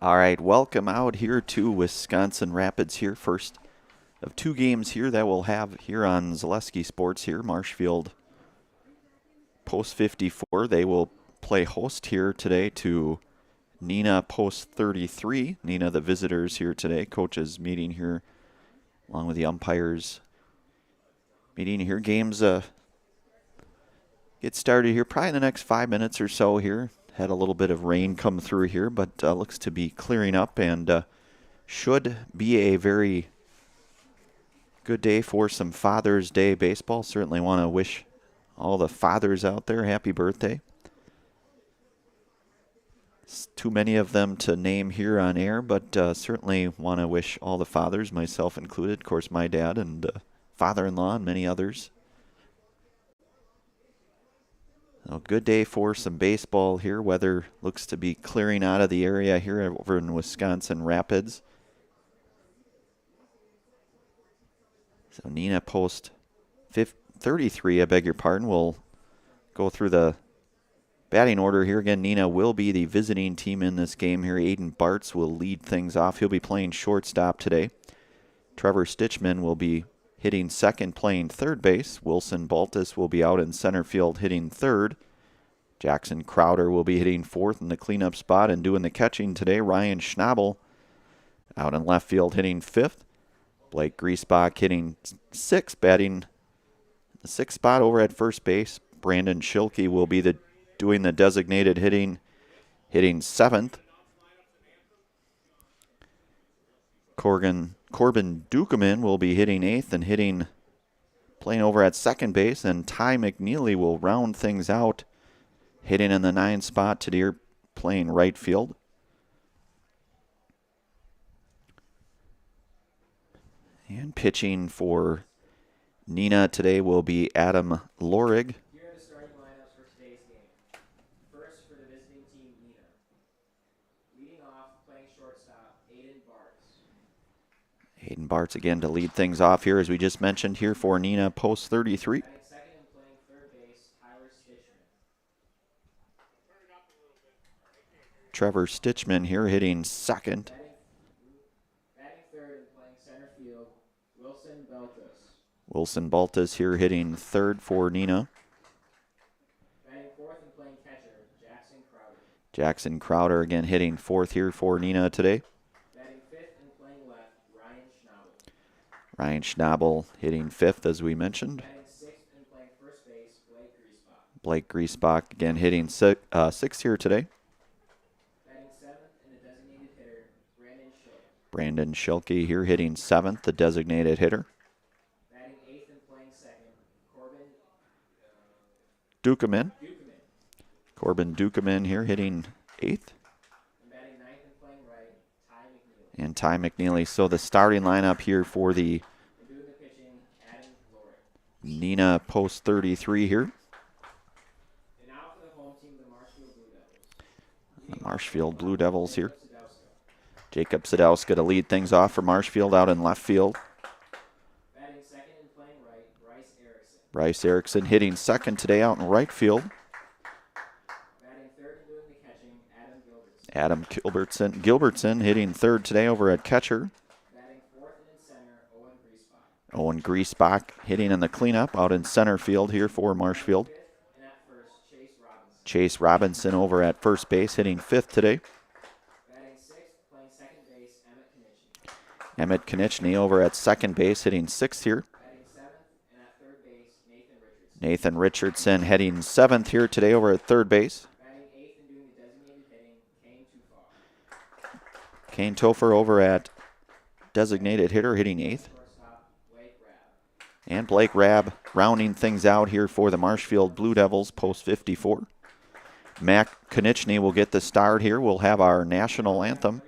All right, welcome out here to Wisconsin Rapids here. First of two games here that we'll have here on Zaleski Sports here. Marshfield Post 54. They will play host here today to Neenah Post 33. Neenah, the visitors here today. Coaches meeting here along with the umpires meeting here. Games get started here probably in the next 5 minutes or so here. Had a little bit of rain come through here, but looks to be clearing up and should be a very good day for some Father's Day baseball. Certainly want to wish all the fathers out there happy birthday. It's too many of them to name here on air, but certainly want to wish all the fathers, myself included, of course my dad and father-in-law and many others. A good day for some baseball here. Weather looks to be clearing out of the area here over in Wisconsin Rapids. So Neenah Post 33, I beg your pardon. We'll go through the batting order here. Again, Neenah will be the visiting team in this game here. Aiden Bartz will lead things off. He'll be playing shortstop today. Trevor Stitchman will be hitting second, playing third base. Wilson Baltus will be out in center field hitting third. Jackson Crowder will be hitting fourth in the cleanup spot and doing the catching today. Ryan Schnabel out in left field hitting fifth. Blake Griesbach hitting sixth, batting the sixth spot over at first base. Brandon Schilke will be doing the designated hitting seventh. Corbin Dukeman will be hitting eighth and playing over at second base. And Ty McNeely will round things out, hitting in the ninth spot today, playing right field. And pitching for Neenah today will be Adam Lorig. Here are the starting lineups for today's game. First, for the visiting team, Neenah. Leading off, playing shortstop, Aiden Bartz. Aiden Bartz again to lead things off here, as we just mentioned here for Neenah Post 33. Batting second and playing third base, Tyler Stitchman. Trevor Stitchman here hitting second. Batting third and playing center field, Wilson Baltus. Wilson Baltus here hitting third for Neenah. Batting fourth and playing catcher, Jackson Crowder. Jackson Crowder again hitting fourth here for Neenah today. Batting fifth and playing left, Ryan Schnabel. Ryan Schnabel hitting fifth, as we mentioned. Batting sixth and playing first base, Blake Griesbach. Blake Griesbach again hitting sixth here today. Batting seventh and the designated hitter, Brandon Schilke. Brandon Schilke here hitting seventh, the designated hitter. Batting eighth and playing second, Corbin Dukeman. Dukeman. Corbin Dukeman here hitting eighth. And batting ninth and playing right, Ty McNeely. And Ty McNeely. So the starting lineup here for the And doing the pitching, Adam Lorig. Neenah Post 33 here. And now for the home team, the Marshfield Blue Devils. The Marshfield Blue Devils here. Sadowska. Jacob Sadowska to lead things off for Marshfield out in left field. Batting second and playing right, Bryce Erickson. Bryce Erickson hitting second today out in right field. Batting third and doing the catching, Adam Gilbertson. Adam Gilbertson hitting third today over at catcher. Batting fourth and in center, Owen Griesbach. Owen Griesbach hitting in the cleanup out in center field here for Marshfield. Fifth and at first, Chase Robinson. Chase Robinson over at first base hitting fifth today. Batting sixth, playing second base, Emmett Knichny. Emmett Knichny over at second base hitting sixth here. Batting seventh and at third base, Nathan Richardson. Nathan Richardson heading seventh here today over at third base. Batting eighth and doing the designated hitting, Kane Tufar. Kane Topher over at designated hitter hitting eighth. Shortstop, Blake Rabb. And Blake Rabb rounding things out here for the Marshfield Blue Devils Post 54. Mac Konieczny will get the start here. We'll have our national anthem.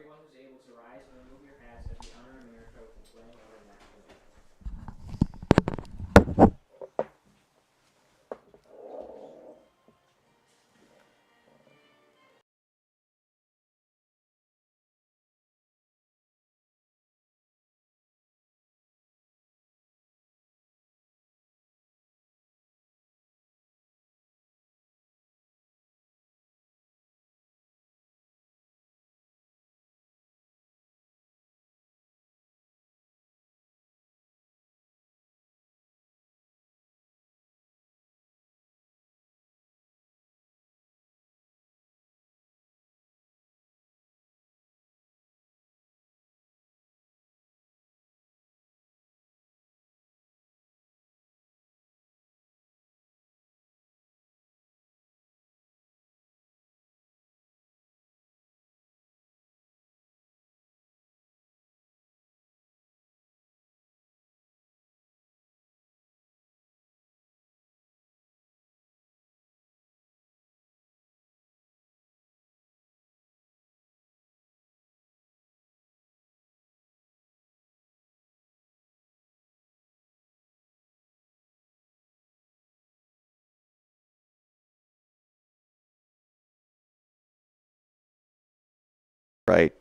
Right.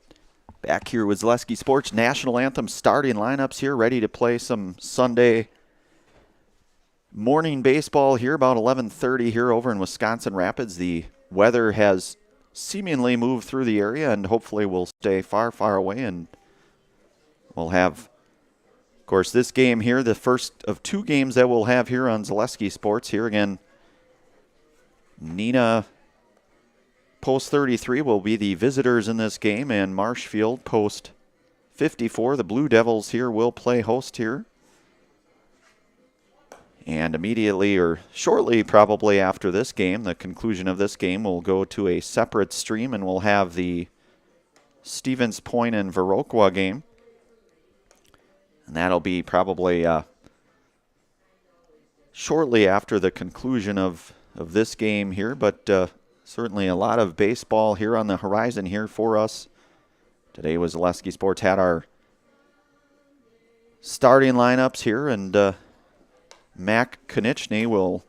Back here with Zaleski Sports National Anthem starting lineups here, ready to play some Sunday morning baseball here about 11:30 here over in Wisconsin Rapids. The weather has seemingly moved through the area and hopefully will stay far, far away. And we'll have, of course, this game here, the first of two games that we'll have here on Zaleski Sports. Here again, Neenah Post 33 will be the visitors in this game, and Marshfield Post 54. The Blue Devils here will play host here. And immediately or shortly probably after this game, the conclusion of this game, will go to a separate stream and we'll have the Stevens Point and Viroqua game. And that'll be probably shortly after the conclusion of this game here, but certainly a lot of baseball here on the horizon here for us. Today was Zaleski Sports had our starting lineups here, and Mac Konieczny will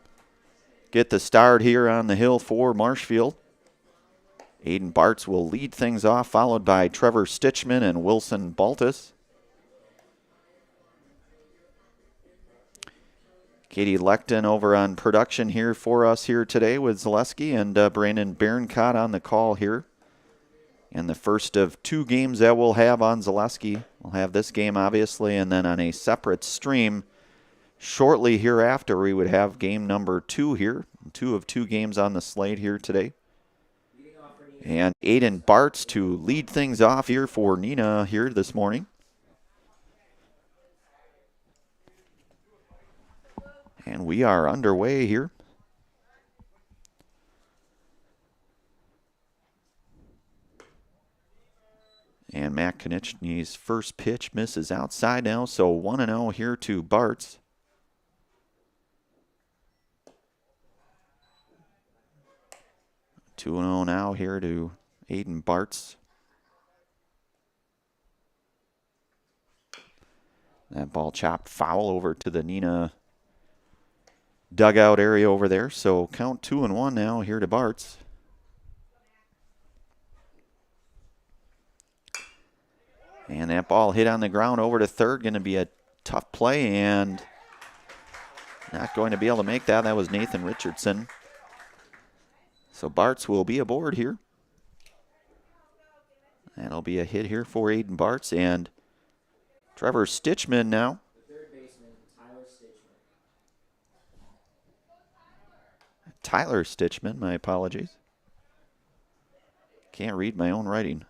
get the start here on the hill for Marshfield. Aiden Bartz will lead things off, followed by Trevor Stitchman and Wilson Baltus. Katie Leckton over on production here for us here today with Zaleski, and Brandon Berencott on the call here. And the first of two games that we'll have on Zaleski. We'll have this game, obviously, and then on a separate stream shortly hereafter, we would have game number 2 here. 2 of 2 games on the slate here today. And Aiden Bartz to lead things off here for Neenah here this morning. And we are underway here. And Matt Konieczny's first pitch misses outside now, so 1-0 here to Bartz. Two 2-0 now here to Aiden Bartz. That ball chopped foul over to the Neenah dugout area over there, so count 2-1 now here to Bartz. And that ball hit on the ground over to third. Going to be a tough play and not going to be able to make that. That was Nathan Richardson. So Bartz will be aboard here. That'll be a hit here for Aiden Bartz. And Trevor Stitchman now. The third baseman, Tyler Stitchman. Tyler Stitchman, my apologies. Can't read my own writing.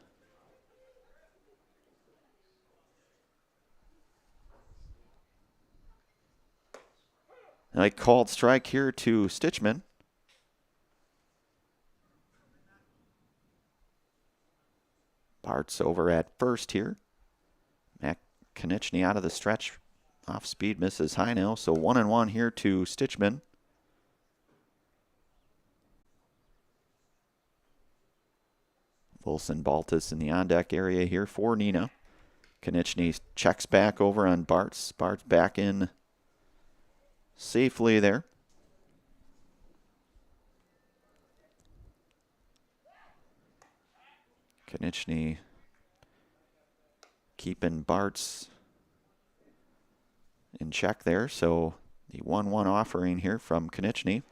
I called strike here to Stitchman. Bartz over at first here. Matt Konieczny out of the stretch. Off speed, misses high now. So 1-1 here to Stitchman. Wilson Baltus in the on-deck area here for Neenah. Konieczny checks back over on Bartz. Bartz back in safely there. Konieczny keeping Bartz in check there. So the 1-1 offering here from Konieczny.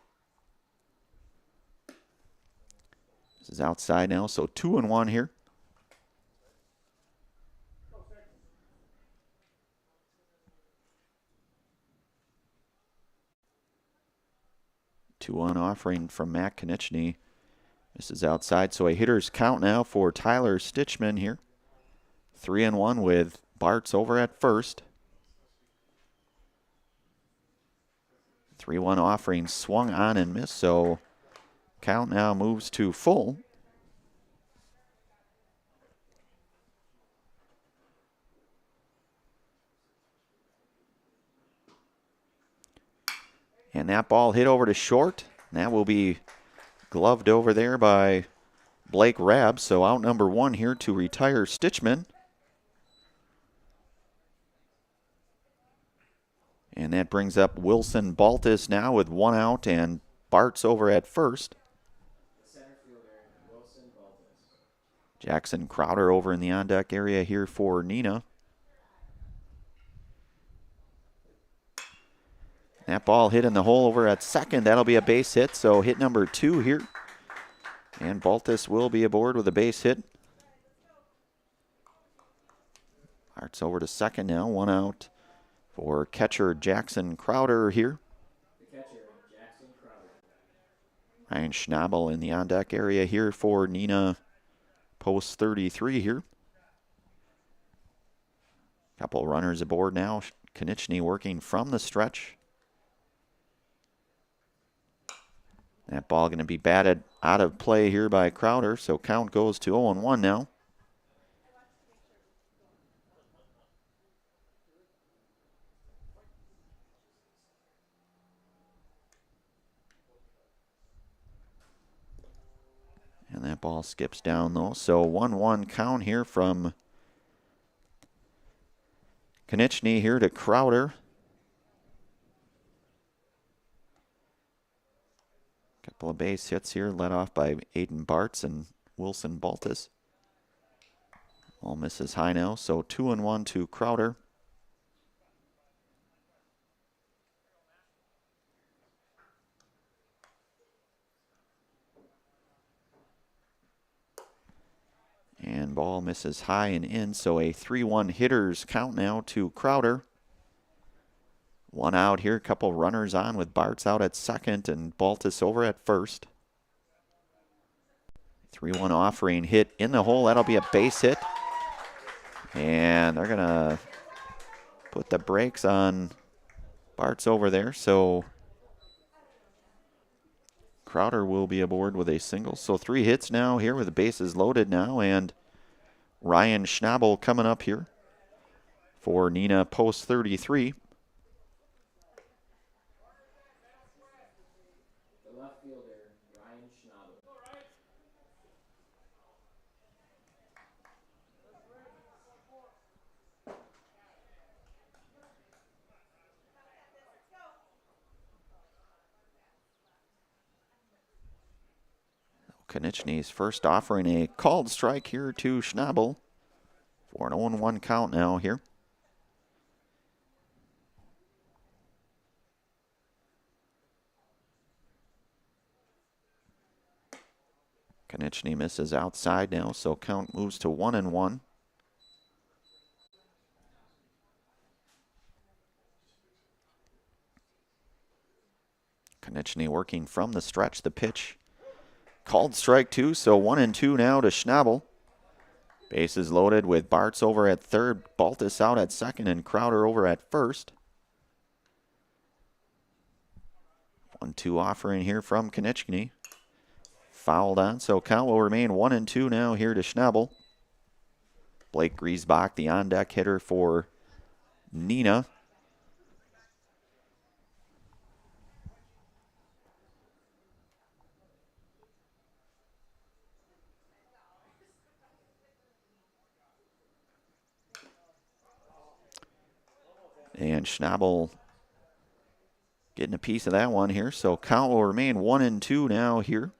This is outside now, so 2-1 here. Two-one offering from Matt Konieczny. This is outside, so a hitter's count now for Tyler Stitchman here. 3-1 with Bartz over at first. 3-1 offering swung on and missed, so count now moves to full. And that ball hit over to short. That will be gloved over there by Blake Rabb. So out number 1 here to retire Stitchman. And that brings up Wilson Baltus now with 1 out and Bartz over at first. Jackson Crowder over in the on-deck area here for Neenah. That ball hit in the hole over at second. That'll be a base hit, so hit number 2 here. And Baltus will be aboard with a base hit. Arts over to second now. 1 out for catcher Jackson Crowder here. The catcher, Jackson Crowder. Ryan Schnabel in the on-deck area here for Neenah, post 33 here. Couple runners aboard now. Konechny working from the stretch. That ball going to be batted out of play here by Crowder, so count goes to 0-1 now. And that ball skips down though, so 1-1 count here from Konechny here to Crowder. Couple of base hits here, led off by Aiden Bartz and Wilson Baltus. All misses high now, so 2-1 to Crowder. And ball misses high and in, so a 3-1 hitters count now to Crowder. 1 out here, couple runners on with Bartz out at second and Baltus over at first. 3-1 offering hit in the hole. That'll be a base hit. And they're going to put the brakes on Bartz over there. So Crowder will be aboard with a single. So 3 hits now here with the bases loaded now. And Ryan Schnabel coming up here for Neenah post 33. Konechny's first offering a called strike here to Schnabel for an 0-1 count now here. Konechny misses outside now, so count moves to 1-1. Konechny working from the stretch, the pitch. Called strike 2, so 1-2 now to Schnabel. Bases loaded with Bartz over at third, Baltus out at second, and Crowder over at first. 1-2 offering here from Konechny. Fouled on, so count will remain 1-2 now here to Schnabel. Blake Griesbach, the on-deck hitter for Neenah. And Schnabel getting a piece of that one here. So count will remain 1-2 now here.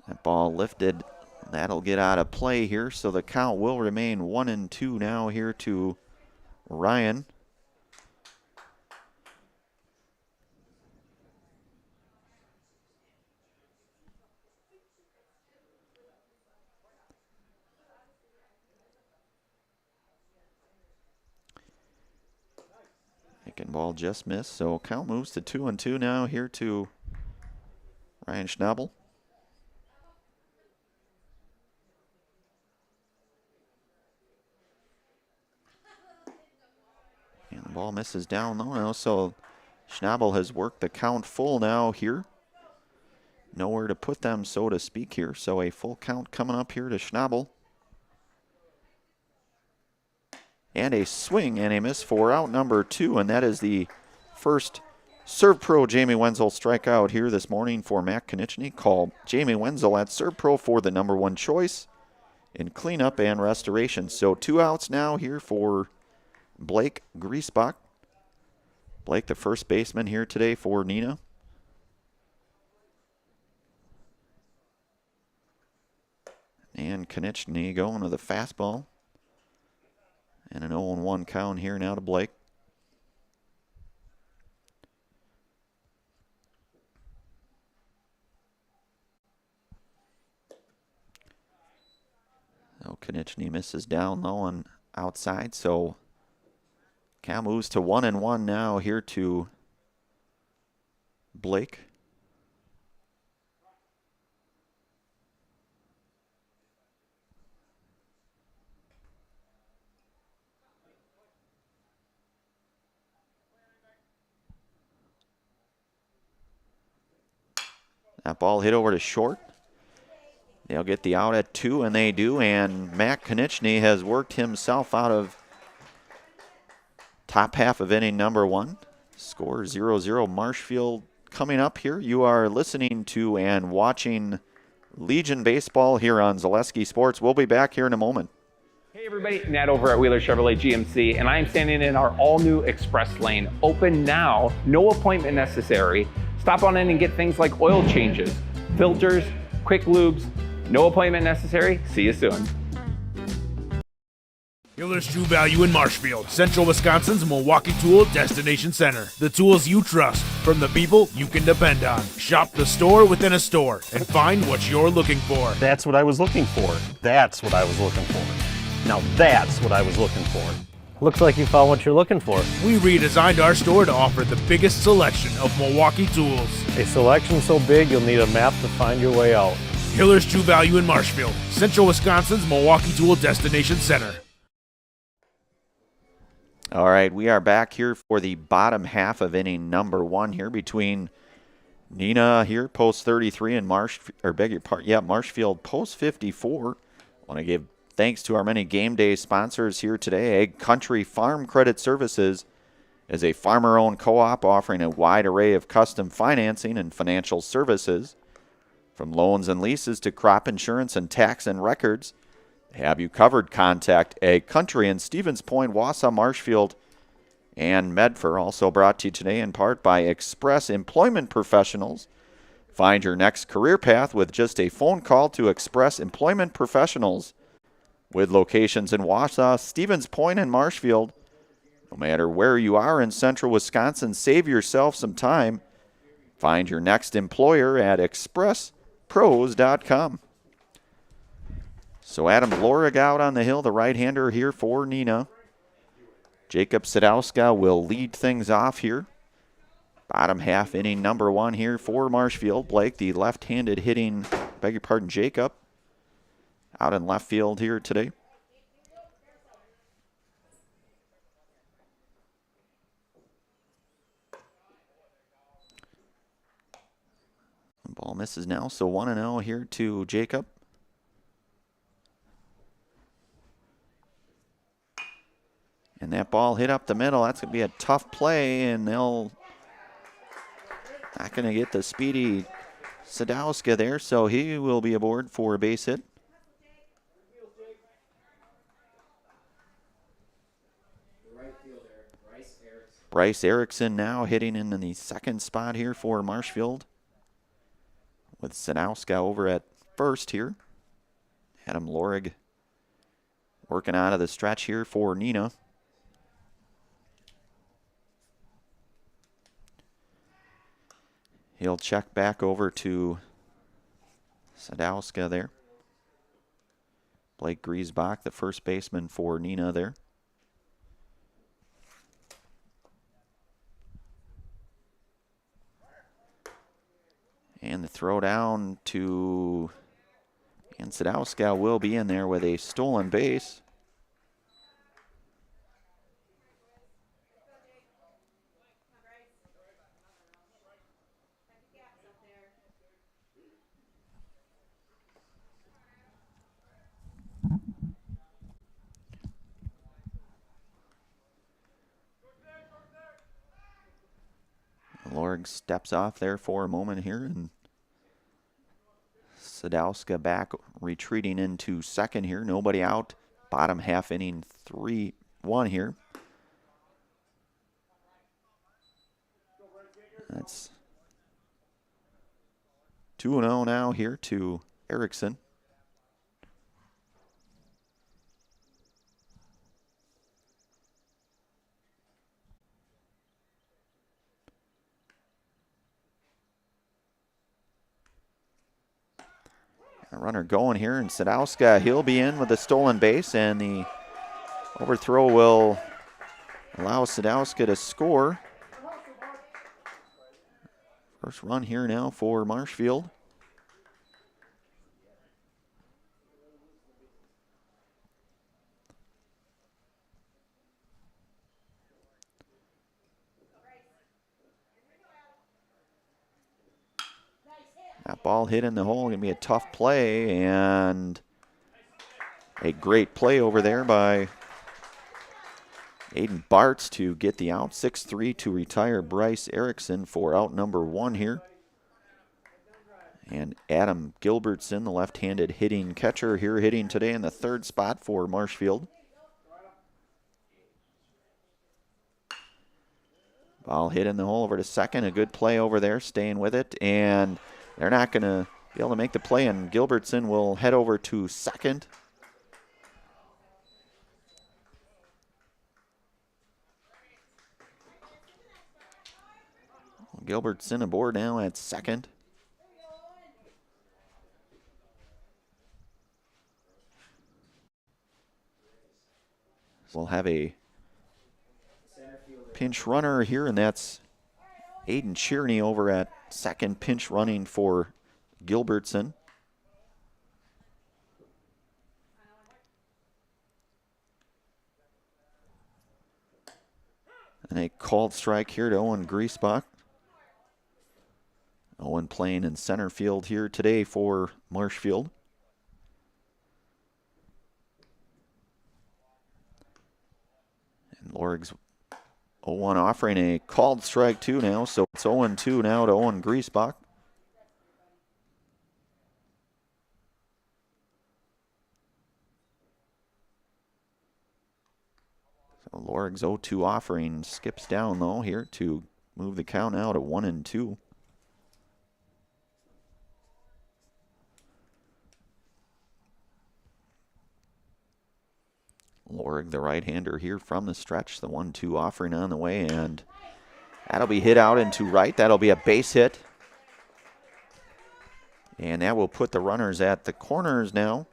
That ball lifted. That'll get out of play here. So the count will remain 1-2 now here to Ryan. Second ball just missed, so count moves to 2-2 now here to Ryan Schnabel. And the ball misses down low now, so Schnabel has worked the count full now here. Nowhere to put them, so to speak here. So a full count coming up here to Schnabel. And a swing and a miss for out number 2, and that is the first Serve Pro Jamie Wenzel strikeout here this morning for Matt Konechny. Call Jamie Wenzel at Serve Pro for the #1 choice in cleanup and restoration. So 2 outs now here for Blake Griesbach. Blake, the first baseman here today for Neenah. And Konechny going to the fastball. And an 0-1 count here now to Blake. Oh, Konechny misses down low and outside, so count moves to 1-1 now here to Blake. That ball hit over to short. They'll get the out at 2, and they do, and Matt Konechny has worked himself out of top half of inning number 1. Score 0-0. Marshfield coming up here. You are listening to and watching Legion Baseball here on Zaleski Sports. We'll be back here in a moment. Hey everybody, Nat over at Wheeler Chevrolet GMC, and I'm standing in our all-new express lane. Open now, no appointment necessary. Stop on in and get things like oil changes, filters, quick lubes. No appointment necessary. See you soon. Hiller's True Value in Marshfield, Central Wisconsin's Milwaukee Tool Destination Center. The tools you trust from the people you can depend on. Shop the store within a store and find what you're looking for. That's what I was looking for. That's what I was looking for. Now that's what I was looking for. Looks like you found what you're looking for. We redesigned our store to offer the biggest selection of Milwaukee tools. A selection so big you'll need a map to find your way out. Hiller's True Value in Marshfield, Central Wisconsin's Milwaukee Tool Destination Center. All right, we are back here for the bottom half of inning number 1 here between Neenah here, post 33, and Marshfield post 54. Want to give thanks to our many game day sponsors here today. Egg Country Farm Credit Services is a farmer-owned co-op offering a wide array of custom financing and financial services. From loans and leases to crop insurance and tax and records, they have you covered. Contact Egg Country in Stevens Point, Wausau, Marshfield, and Medford. Also brought to you today in part by Express Employment Professionals. Find your next career path with just a phone call to Express Employment Professionals. With locations in Wausau, Stevens Point, and Marshfield. No matter where you are in central Wisconsin, save yourself some time. Find your next employer at expresspros.com. So Adam Lorig out on the hill, the right-hander here for Neenah. Jacob Sadowska will lead things off here. Bottom half inning number 1 here for Marshfield. Blake, the left-handed hitting, Jacob, out in left field here today. Ball misses now, so 1-0 here to Jacob. And that ball hit up the middle. That's going to be a tough play, and they'll not going to get the speedy Sadowska there, so he will be aboard for a base hit. Bryce Erickson now hitting in the second spot here for Marshfield, with Sadowska over at first here. Adam Lorig working out of the stretch here for Neenah. He'll check back over to Sadowska there. Blake Griesbach, the first baseman for Neenah there. And the throw down to, and Sadowska will be in there with a stolen base. Lorig steps off there for a moment here and Sadowska back retreating into second here. Nobody out. Bottom half inning 3-1 here. That's 2-0 now here to Erickson. A runner going here, and Sadowska, he'll be in with a stolen base, and the overthrow will allow Sadowska to score. First run here now for Marshfield. That ball hit in the hole, going to be a tough play, and a great play over there by Aiden Bartz to get the out. 6-3 to retire Bryce Erickson for out number 1 here. And Adam Gilbertson, the left-handed hitting catcher here, hitting today in the 3rd spot for Marshfield. Ball hit in the hole over to second. A good play over there, staying with it. And they're not going to be able to make the play, and Gilbertson will head over to second. Gilbertson aboard now at second. We'll have a pinch runner here, and that's Aiden Cheerney over at second, pinch running for Gilbertson. And a called strike here to Owen Griesbach. Owen playing in center field here today for Marshfield. And Lorig's 0-1 offering a called strike 2 now, so it's 0-2 now to Owen Griesbach. So Lorig's 0-2 offering skips down though here to move the count now to 1-2. Lorig, the right-hander here from the stretch, the 1-2 offering on the way, and that'll be hit out into right. That'll be a base hit. And that will put the runners at the corners now.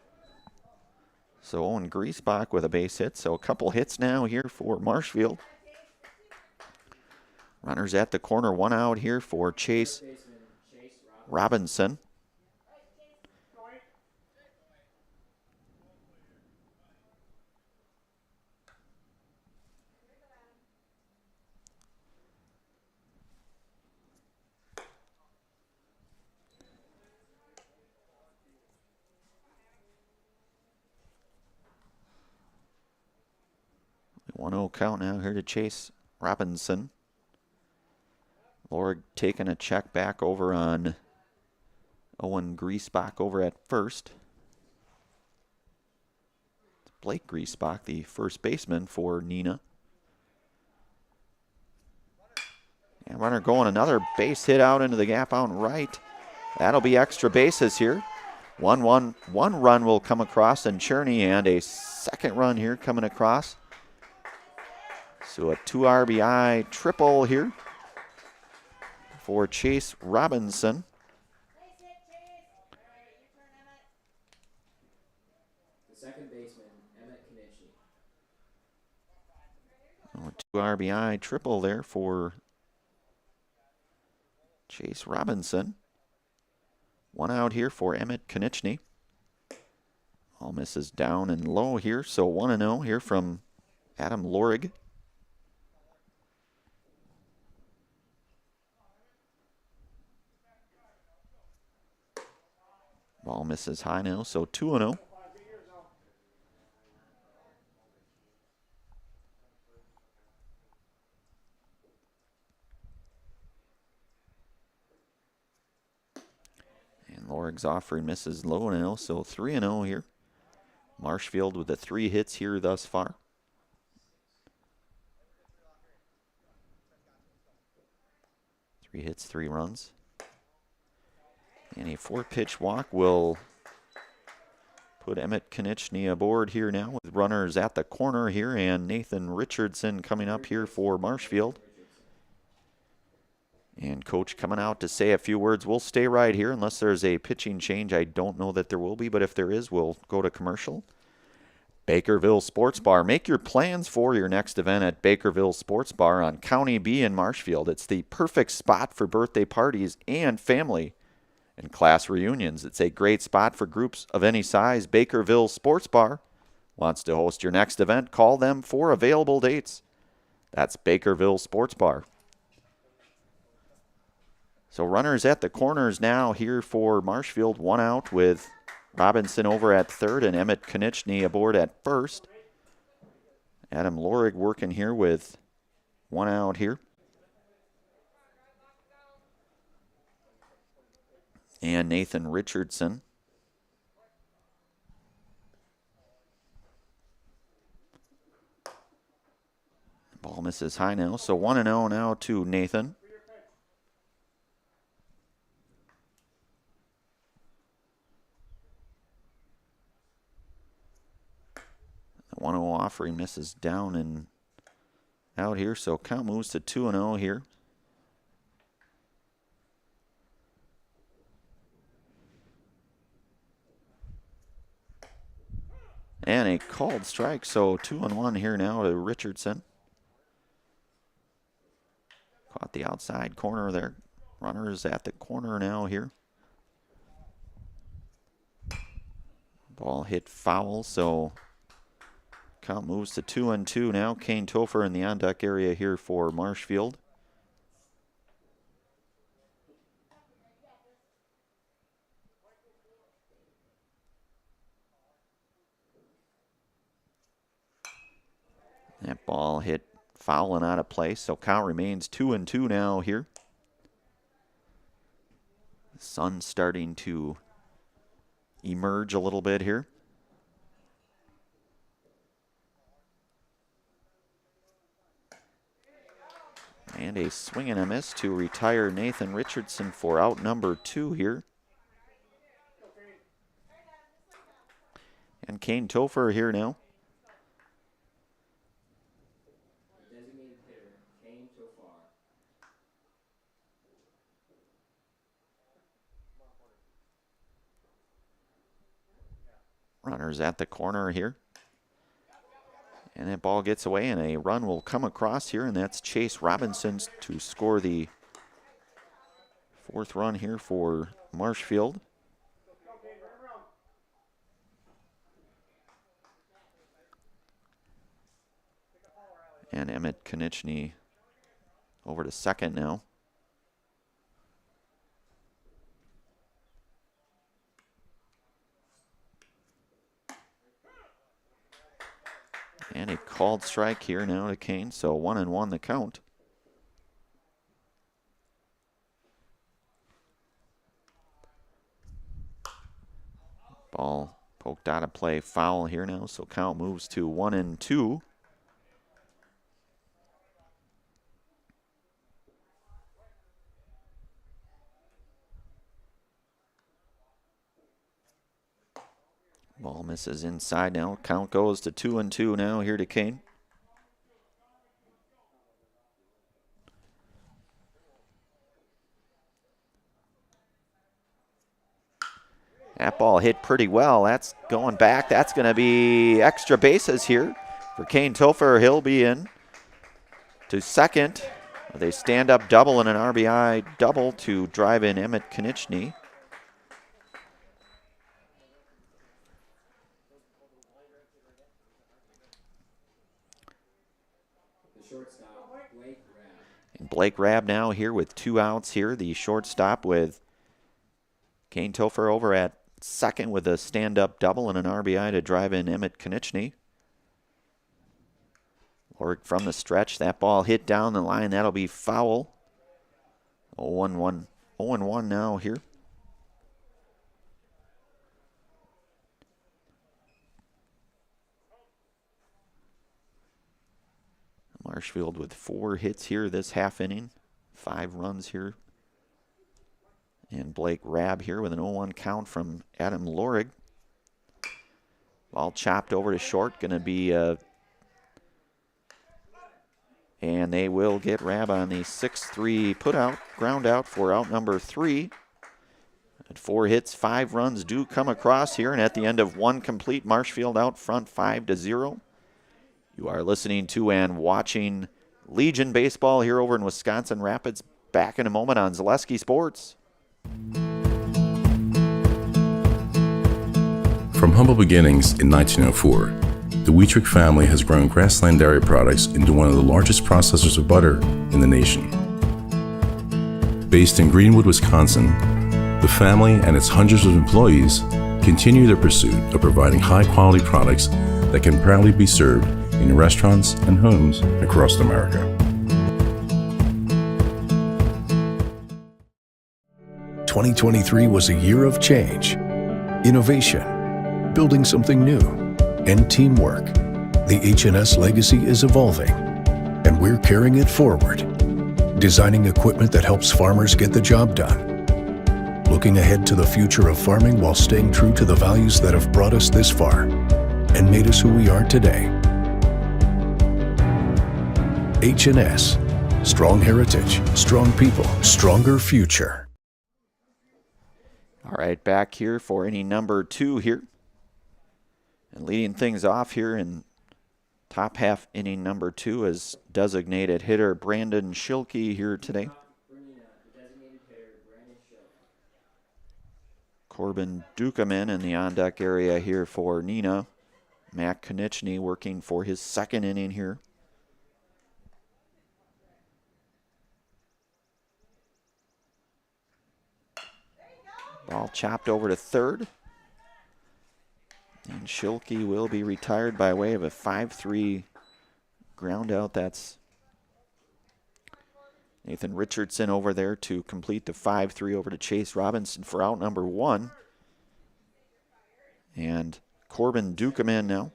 So Owen Griesbach with a base hit. So a couple hits now here for Marshfield. Runners at the corner, 1 out here for Chase Robinson. The 1-0 count now here to Chase Robinson. Lorig taking a check back over on Owen Griesbach over at first. Blake Griesbach, the first baseman for Neenah. And runner going, another base hit out into the gap out and right. That'll be extra bases here. One run will come across in Cherney, and a second run here coming across. So a 2 RBI triple here for Chase Robinson. The second baseman, Emmett Knichny. 2 RBI triple there for Chase Robinson. 1 out here for Emmett Knichny. All misses down and low here, so 1-0 here from Adam Lorig. Ball misses high now, so 2-0. And And Lorig's offering misses low now, so 3-0 here. Marshfield with the 3 hits here thus far. Three hits, 3 runs. And a 4-pitch walk will put Emmett Konechny aboard here now with runners at the corner here, and Nathan Richardson coming up here for Marshfield. And coach coming out to say a few words. We'll stay right here unless there's a pitching change. I don't know that there will be, but if there is, we'll go to commercial. Bakerville Sports Bar. Make your plans for your next event at Bakerville Sports Bar on County B in Marshfield. It's the perfect spot for birthday parties and family and class reunions. It's a great spot for groups of any size. Bakerville Sports Bar wants to host your next event. Call them for available dates. That's Bakerville Sports Bar. So runners at the corners now here for Marshfield. 1 out with Robinson over at third and Emmett Konechny aboard at first. Adam Lorig working here with 1 out here. And Nathan Richardson. Ball misses high now, so 1-0 now to Nathan. 1-0 offering misses down and out here, so count moves to 2-0 here. And a called strike, so 2-1 here now to Richardson. Caught the outside corner there. Runners at the corner now here. Ball hit foul, so count moves to 2-2 now. Kane Topher in the on-deck area here for Marshfield. That ball hit foul and out of place, so count remains 2-2 now here. The sun starting to emerge a little bit here. And a swing and a miss to retire Nathan Richardson for out number 2 here. And Kane Topher here now. Designated hitter, Kane Topher. Runners at the corner here. And that ball gets away, and a run will come across here, and that's Chase Robinson to score the 4th run here for Marshfield. And Emmett Konechny over to second now. And a called strike here now to Kane, so 1-1 the count. Ball poked out of play, foul here now, so count moves to 1-2. Ball misses inside now. Count goes to 2-2 now here to Kane. That ball hit pretty well. That's going back. That's going to be extra bases here for Kane Topher. He'll be in to second. They stand up double and an RBI double to drive in Emmett Konechny. And Blake Rabb now here with 2 outs here. The shortstop with Kane Topher over at second with a stand-up double and an RBI to drive in Emmett Konechny. Lorig from the stretch. That ball hit down the line. That'll be foul. 0-1 now here. Marshfield with 4 hits here this half inning, 5 runs here. And Blake Rabb here with an 0-1 count from Adam Lorig. Ball chopped over to short, going to be, and they will get Rabb on the 6-3 put out, ground out for out number 3. At 4 hits, 5 runs do come across here, and at the end of 1 complete, Marshfield out front 5-0. You are listening to and watching Legion Baseball here over in Wisconsin Rapids. Back in a moment on Zaleski Sports. From humble beginnings in 1904, the Wheatrick family has grown Grassland Dairy Products into one of the largest processors of butter in the nation. Based in Greenwood, Wisconsin, the family and its hundreds of employees continue their pursuit of providing high-quality products that can proudly be served in restaurants and homes across America. "2023 was a year of change, innovation, building something new, and teamwork. The H&S legacy is evolving, and we're carrying it forward, designing equipment that helps farmers get the job done, looking ahead to the future of farming while staying true to the values that have brought us this far and made us who we are today. H&S, strong heritage, strong people, stronger future." All right, back here for inning number 2 here. And leading things off here in top half inning number 2 is designated hitter Brandon Schilke here today. Corbin Dukeman in the on-deck area here for Neenah. Matt Konieczny working for his 2nd inning here. Ball chopped over to 3rd. And Schilke will be retired by way of a 5-3 ground out. That's Nathan Richardson over there to complete the 5-3 over to Chase Robinson for out number 1. And Corbin Dukeman now.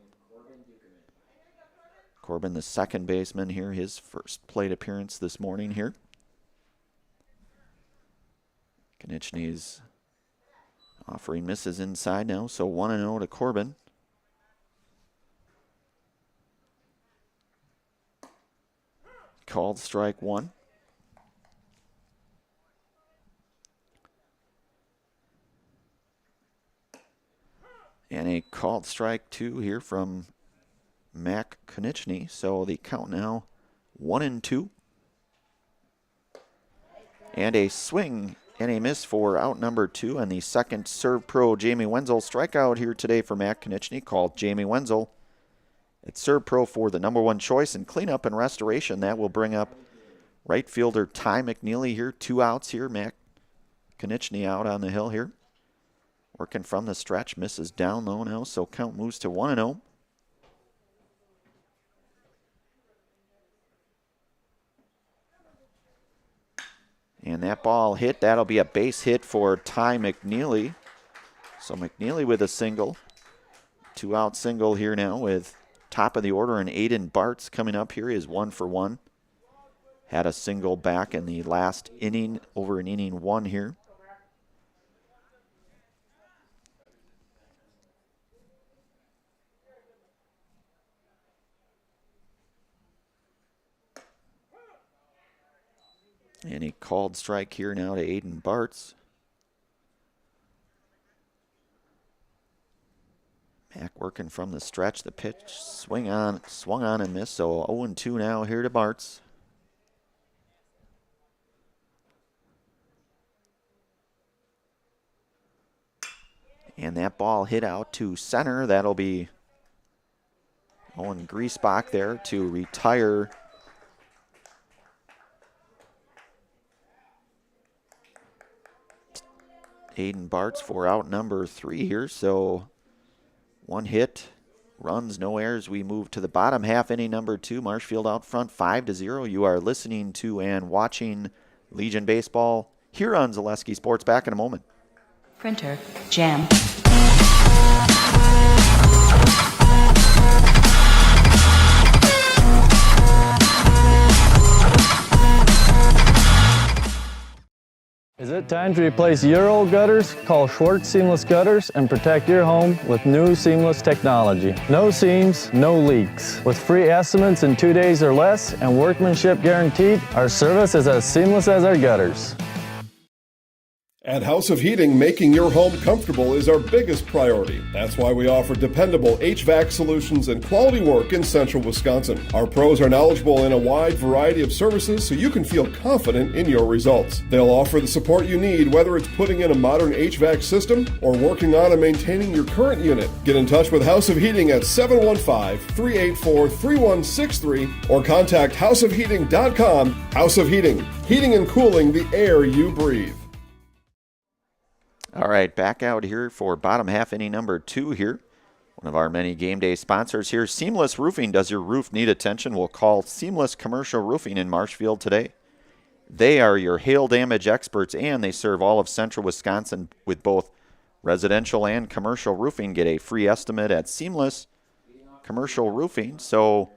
Corbin, the 2nd baseman here, his first plate appearance this morning here. Konieczny's offering misses inside now, so 1-0 to Corbin. Called strike 1. And a called strike 2 here from Mac Konieczny. So the count now 1-2. And a swing and a miss for out number 2, and the second serve pro Jamie Wenzel strikeout here today for Matt Konieczny, called Jamie Wenzel. It's serve pro for the number 1 choice in cleanup and restoration. That will bring up right fielder Ty McNeely here. 2 outs here. Matt Konieczny out on the hill here. Working from the stretch, misses down low now, so count moves to 1-0. And that ball hit. That'll be a base hit for Ty McNeely. So McNeely with a single. 2-out single here now with top of the order, and Aiden Bartz coming up here is 1 for 1. Had a single back in the last inning, over in inning 1 here. And a called strike here now to Aiden Bartz. Mac working from the stretch. The pitch swung on and missed. So 0-2 now here to Bartz. And that ball hit out to center. That'll be Owen Griesbach there to retire Aiden Bartz for out number 3 here. So 1 hit, runs, no errors. We move to the bottom half, inning number 2. Marshfield out front 5-0. You are listening to and watching Legion Baseball here on Zaleski Sports. Back in a moment. Printer, jam. Is it time to replace your old gutters? Call Schwartz Seamless Gutters and protect your home with new seamless technology. No seams, no leaks. With free estimates in 2 days or less and workmanship guaranteed, our service is as seamless as our gutters. At House of Heating, making your home comfortable is our biggest priority. That's why we offer dependable HVAC solutions and quality work in central Wisconsin. Our pros are knowledgeable in a wide variety of services so you can feel confident in your results. They'll offer the support you need, whether it's putting in a modern HVAC system or working on and maintaining your current unit. Get in touch with House of Heating at 715-384-3163 or contact houseofheating.com. House of Heating, heating and cooling the air you breathe. All right, back out here for bottom half inning number 2 here. One of our many game day sponsors here, Seamless Roofing. Does your roof need attention? We'll call Seamless Commercial Roofing in Marshfield today. They are your hail damage experts, and they serve all of central Wisconsin with both residential and commercial roofing. Get a free estimate at Seamless Commercial Roofing. So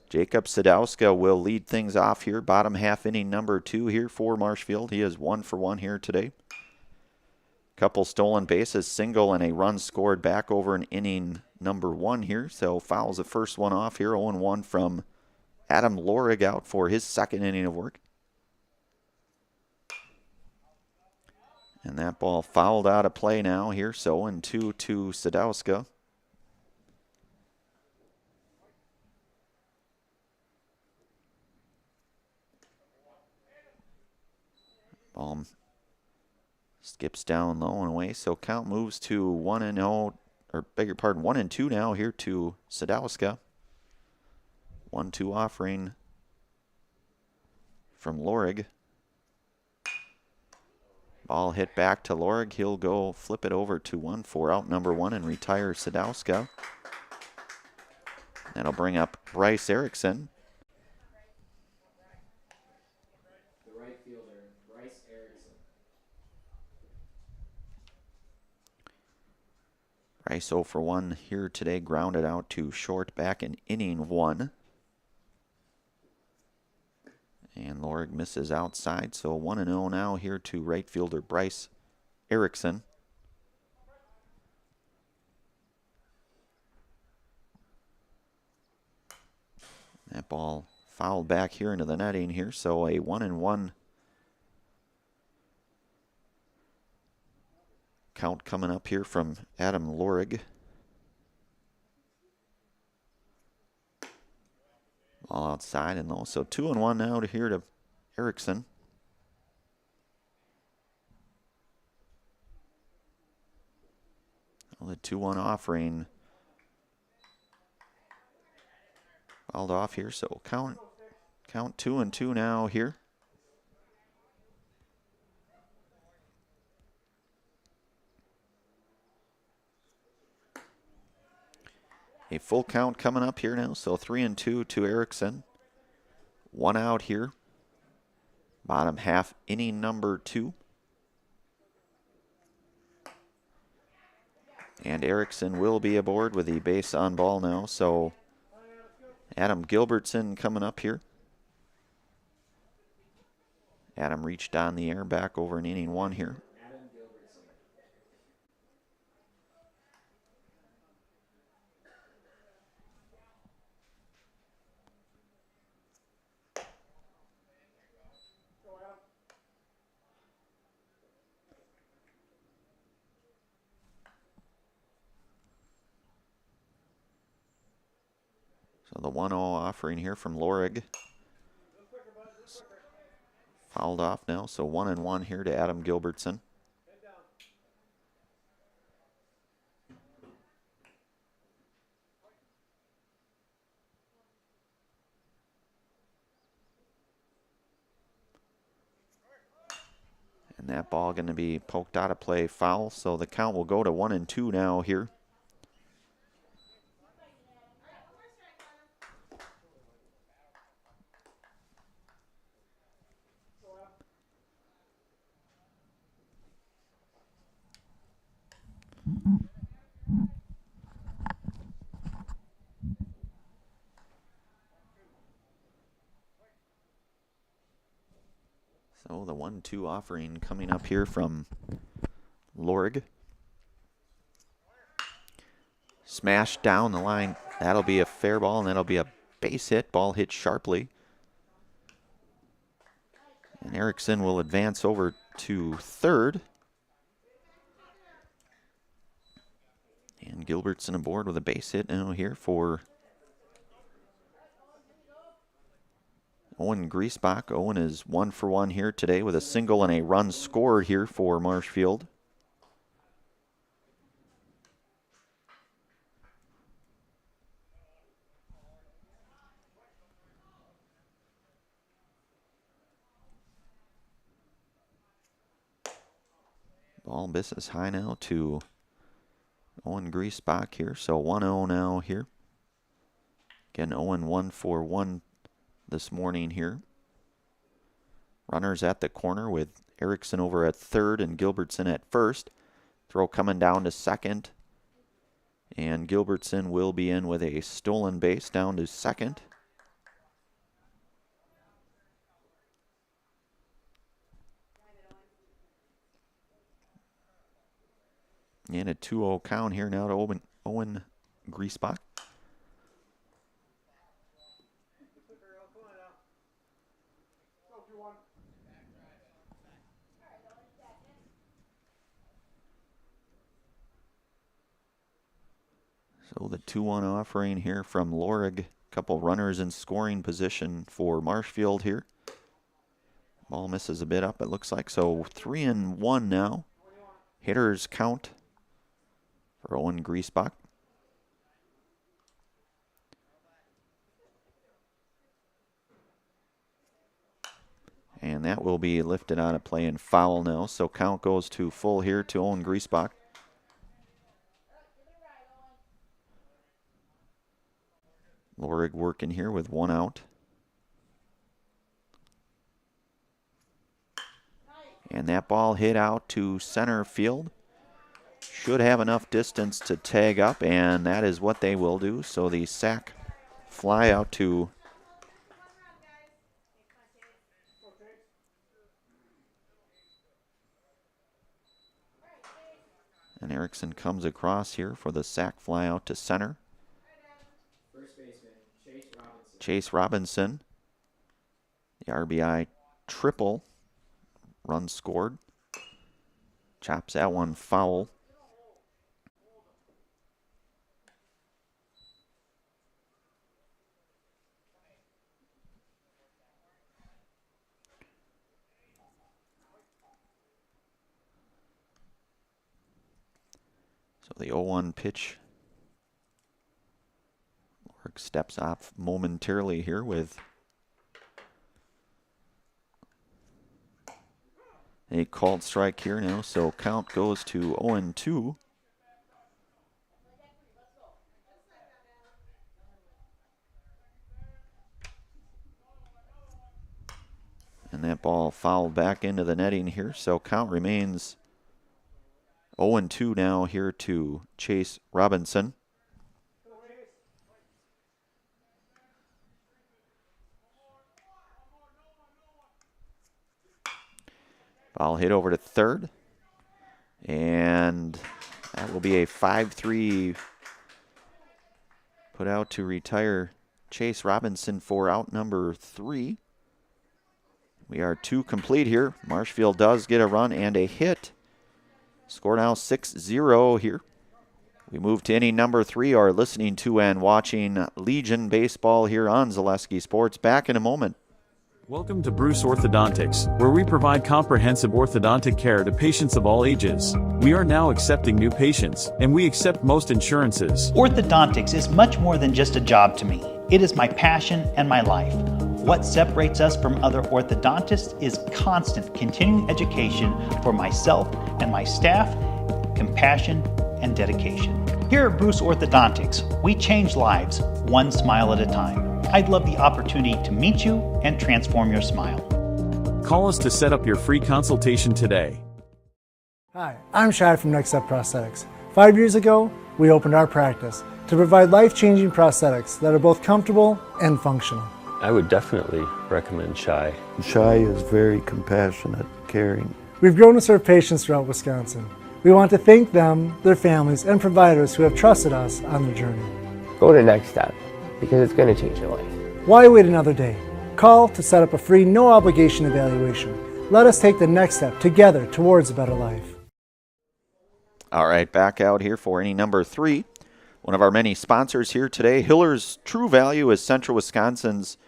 Jacob Sadowska will lead things off here. Bottom half inning number 2 here for Marshfield. He is 1 for 1 here today. Couple stolen bases, single, and a run scored back over in inning number 1 here. So fouls the first one off here. 0-1 from Adam Lorig out for his second inning of work. And that ball fouled out of play now here. So 0-2 to Sadowska. Ball skips down low and away, so count moves to 1-0, or beg your pardon, 1-2 now here to Sadowska. 1-2 offering from Lorig. Ball hit back to Lorig. He'll go flip it over to 1 for out number 1 and retire Sadowska. That'll bring up Bryce Erickson. Bryce 0 for 1 here today, grounded out to short back in inning 1. And Lorig misses outside, so 1-0 now here to right fielder Bryce Erickson. That ball fouled back here into the netting here, so a 1-1 count coming up here from Adam Lorig. Ball outside and low. So 2-1 now to here to Erickson. Well, the 2-1 offering fouled off here. So count 2-2 now here. A full count coming up here now, so 3-2 to Erickson. 1 out here. Bottom half, inning number 2. And Erickson will be aboard with the base on ball now, so Adam Gilbertson coming up here. Adam reached on the air back over in inning 1 here. So the 1-0 offering here from Lorig. Fouled off now, so 1-1 here to Adam Gilbertson. And that ball going to be poked out of play, foul, so the count will go to 1-2 now here. So the 1-2 offering coming up here from Lorig. Smash down the line. That'll be a fair ball, and that'll be a base hit. Ball hit sharply. And Erickson will advance over to third. And Gilbertson aboard with a base hit now here for Owen Griesbach. Owen is 1 for 1 here today with a single and a run scored here for Marshfield. Ball misses high now to Owen Griesbach here. So 1-0 now here. Again, Owen 1 for 1 this morning here. Runners at the corner with Erickson over at third and Gilbertson at first. Throw coming down to second. And Gilbertson will be in with a stolen base down to second. And a 2-0 count here now to Owen Griesbach. So the 2-1 offering here from Lorig. Couple runners in scoring position for Marshfield here. Ball misses a bit up, it looks like. So 3-1 now. Hitters count for Owen Griesbach. And that will be lifted out of play and foul now. So count goes to full here to Owen Griesbach. Lorig working here with 1 out. And that ball hit out to center field. Should have enough distance to tag up, and that is what they will do. So the sack fly out to and Erickson comes across here for the sack fly out to center. First baseman, Chase Robinson. The RBI triple. Run scored. Chops that one foul. So the 0-1 pitch. Lorig steps off momentarily here with a called strike here now. So count goes to 0-2. And that ball fouled back into the netting here. So count remains 0-2 now here to Chase Robinson. Ball hit over to third. And that will be a 5-3 put out to retire Chase Robinson for out number 3. We are 2 complete here. Marshfield does get a run and a hit. Score now 6-0 here. We move to inning number 3, are listening to and watching Legion Baseball here on Zaleski Sports. Back in a moment. Welcome to Bruce Orthodontics, where we provide comprehensive orthodontic care to patients of all ages. We are now accepting new patients, and we accept most insurances. Orthodontics is much more than just a job to me. It is my passion and my life. What separates us from other orthodontists is constant continuing education for myself and my staff, compassion, and dedication. Here at Bruce Orthodontics, we change lives one smile at a time. I'd love the opportunity to meet you and transform your smile. Call us to set up your free consultation today. Hi, I'm Shad from Next Step Prosthetics. 5 years ago, we opened our practice to provide life-changing prosthetics that are both comfortable and functional. I would definitely recommend Shy. Shy is very compassionate, caring. We've grown to serve patients throughout Wisconsin. We want to thank them, their families, and providers who have trusted us on their journey. Go to Next Step, because it's going to change your life. Why wait another day? Call to set up a free, no-obligation evaluation. Let us take the next step together towards a better life. All right, back out here for inning number 3. One of our many sponsors here today. Hiller's True Value is Central Wisconsin's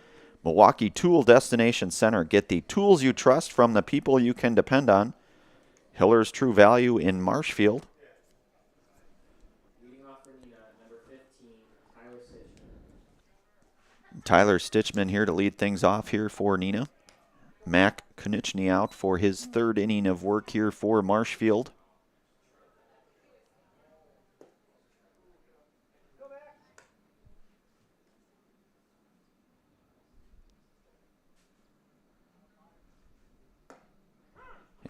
Milwaukee Tool Destination Center. Get the tools you trust from the people you can depend on. Hiller's True Value in Marshfield. Leading off for Neenah, number 15, Tyler Stitchman. Tyler Stitchman here to lead things off here for Neenah. Mac Konieczny out for his 3rd inning of work here for Marshfield.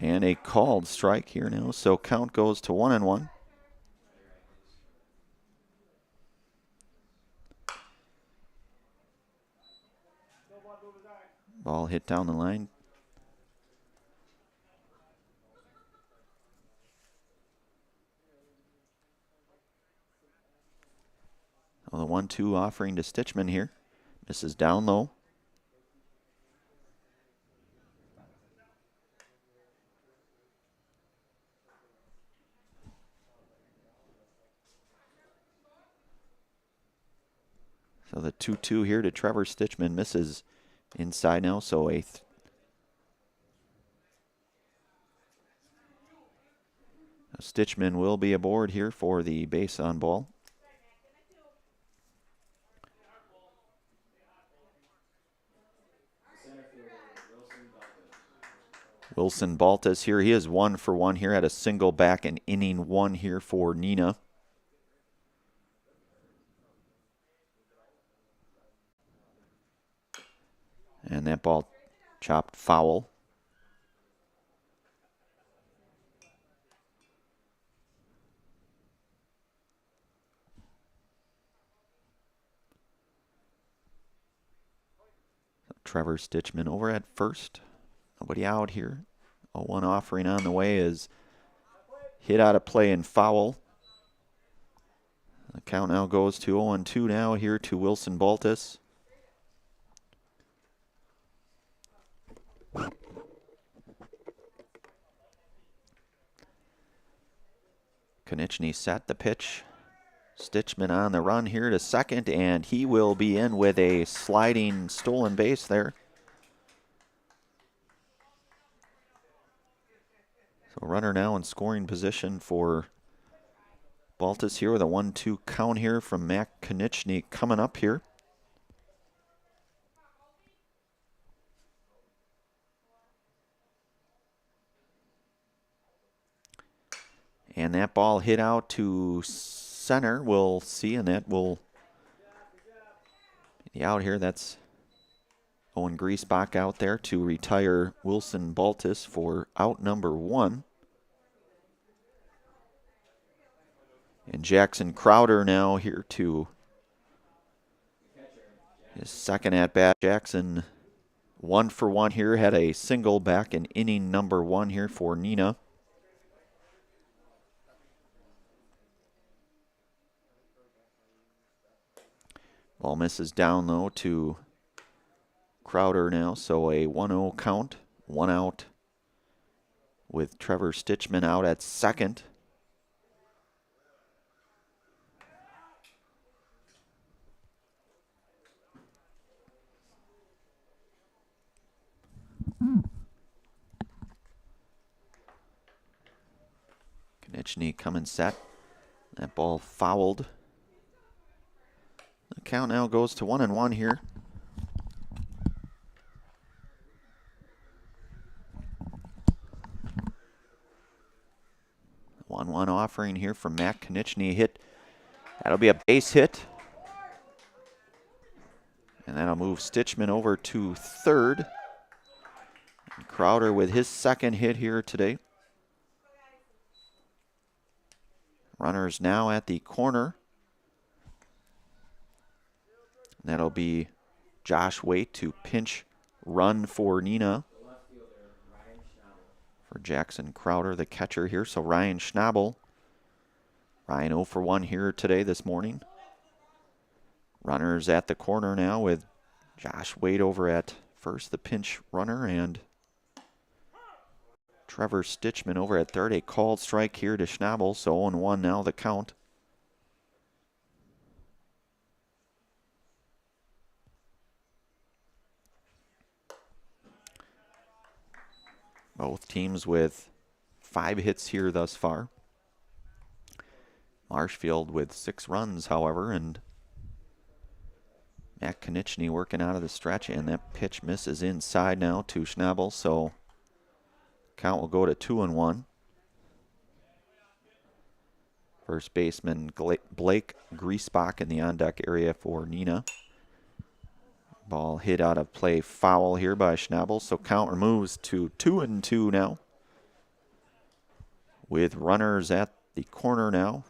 And a called strike here now, so count goes to 1-1. Ball hit down the line. Well, the 1-2 offering to Stitchman here. Misses down low. So the 2-2 here to Trevor Stitchman misses inside now, so Stitchman will be aboard here for the base on ball. Wilson Baltus here. He is 1 for 1 here, had a single back in inning 1 here for Neenah. And that ball chopped foul. Trevor Stitchman over at first. Nobody out here. A 1 offering on the way is hit out of play and foul. The count now goes to 0-2 now here to Wilson Baltus. Konieczny set the pitch. Stitchman on the run here to second, and he will be in with a sliding stolen base there. So runner now in scoring position for Baltus here with a 1-2 count here from Mac Konieczny coming up here. And that ball hit out to center. We'll see, and that will be out here. That's Owen Griesbach out there to retire Wilson Baltus for out number 1. And Jackson Crowder now here to his second at bat. Jackson 1 for 1 here, had a single back in inning number 1 here for Neenah. Ball misses down low to Crowder now, so a 1-0 count, 1 out with Trevor Stitchman out at second. Konieczny coming set. That ball fouled. The count now goes to 1-1 here. The 1-1 offering here from Matt Konieczny. Hit. That'll be a base hit. And that'll move Stitchman over to third. And Crowder with his second hit here today. Runners now at the corner. That'll be Josh Waite to pinch run for Neenah. For Jackson Crowder, the catcher here. So Ryan Schnabel. Ryan 0 for 1 here today, this morning. Runners at the corner now with Josh Waite over at first, the pinch runner, and Trevor Stitchman over at third. A called strike here to Schnabel, so 0-1 now the count. Both teams with 5 hits here thus far. Marshfield with 6 runs, however, and Matt Konieczny working out of the stretch, and that pitch misses inside now to Schnabel, so count will go to 2-1. First baseman Blake Griesbach in the on-deck area for Neenah. Ball hit out of play, foul here by Schnabel, so count moves to 2-2 now. With runners at the corner now.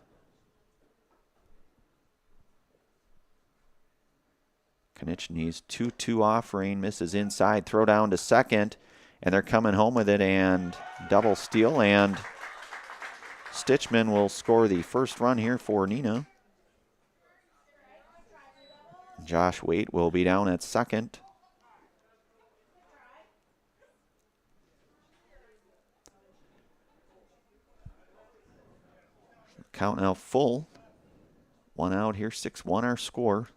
Konieczny's 2-2 offering, misses inside, throw down to second, and they're coming home with it, and double steal, and Stitchman will score the first run here for Neenah. Josh Waite will be down at second. Count now full. 1 out here, 6-1 our score.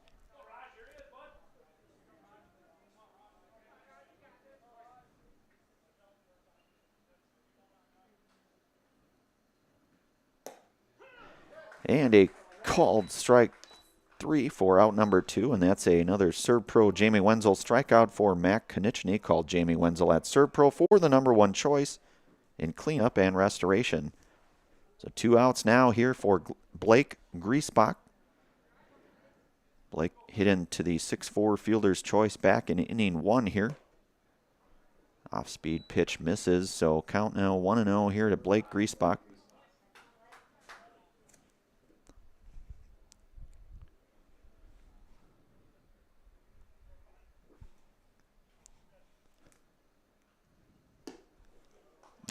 And a called strike 3 for out number 2, and that's another Serve Pro Jamie Wenzel strikeout for Matt Konieczny, called Jamie Wenzel at Serve Pro for the number 1 choice in cleanup and restoration. So 2 outs now here for Blake Griesbach. Blake hit into the 6-4 fielder's choice back in inning 1 here. Off-speed pitch misses, so count now 1-0 here to Blake Griesbach.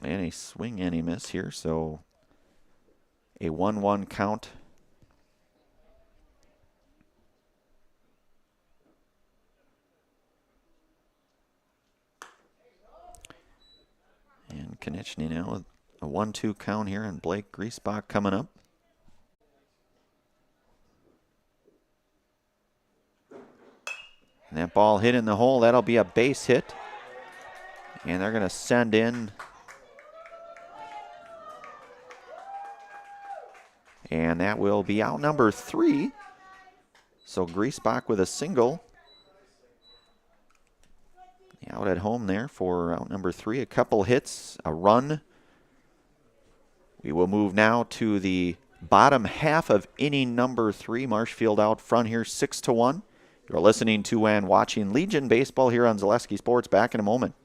And a swing and a miss here, so a 1-1 count. And Konieczny now with a 1-2 count here, and Blake Griesbach coming up. And that ball hit in the hole. That'll be a base hit. And they're going to send in. And that will be out number 3. So Griesbach with a single. Out at home there for out number 3. A couple hits, a run. We will move now to the bottom half of inning number 3. Marshfield out front here, 6-1. You're listening to and watching Legion Baseball here on Zaleski Sports. Back in a moment.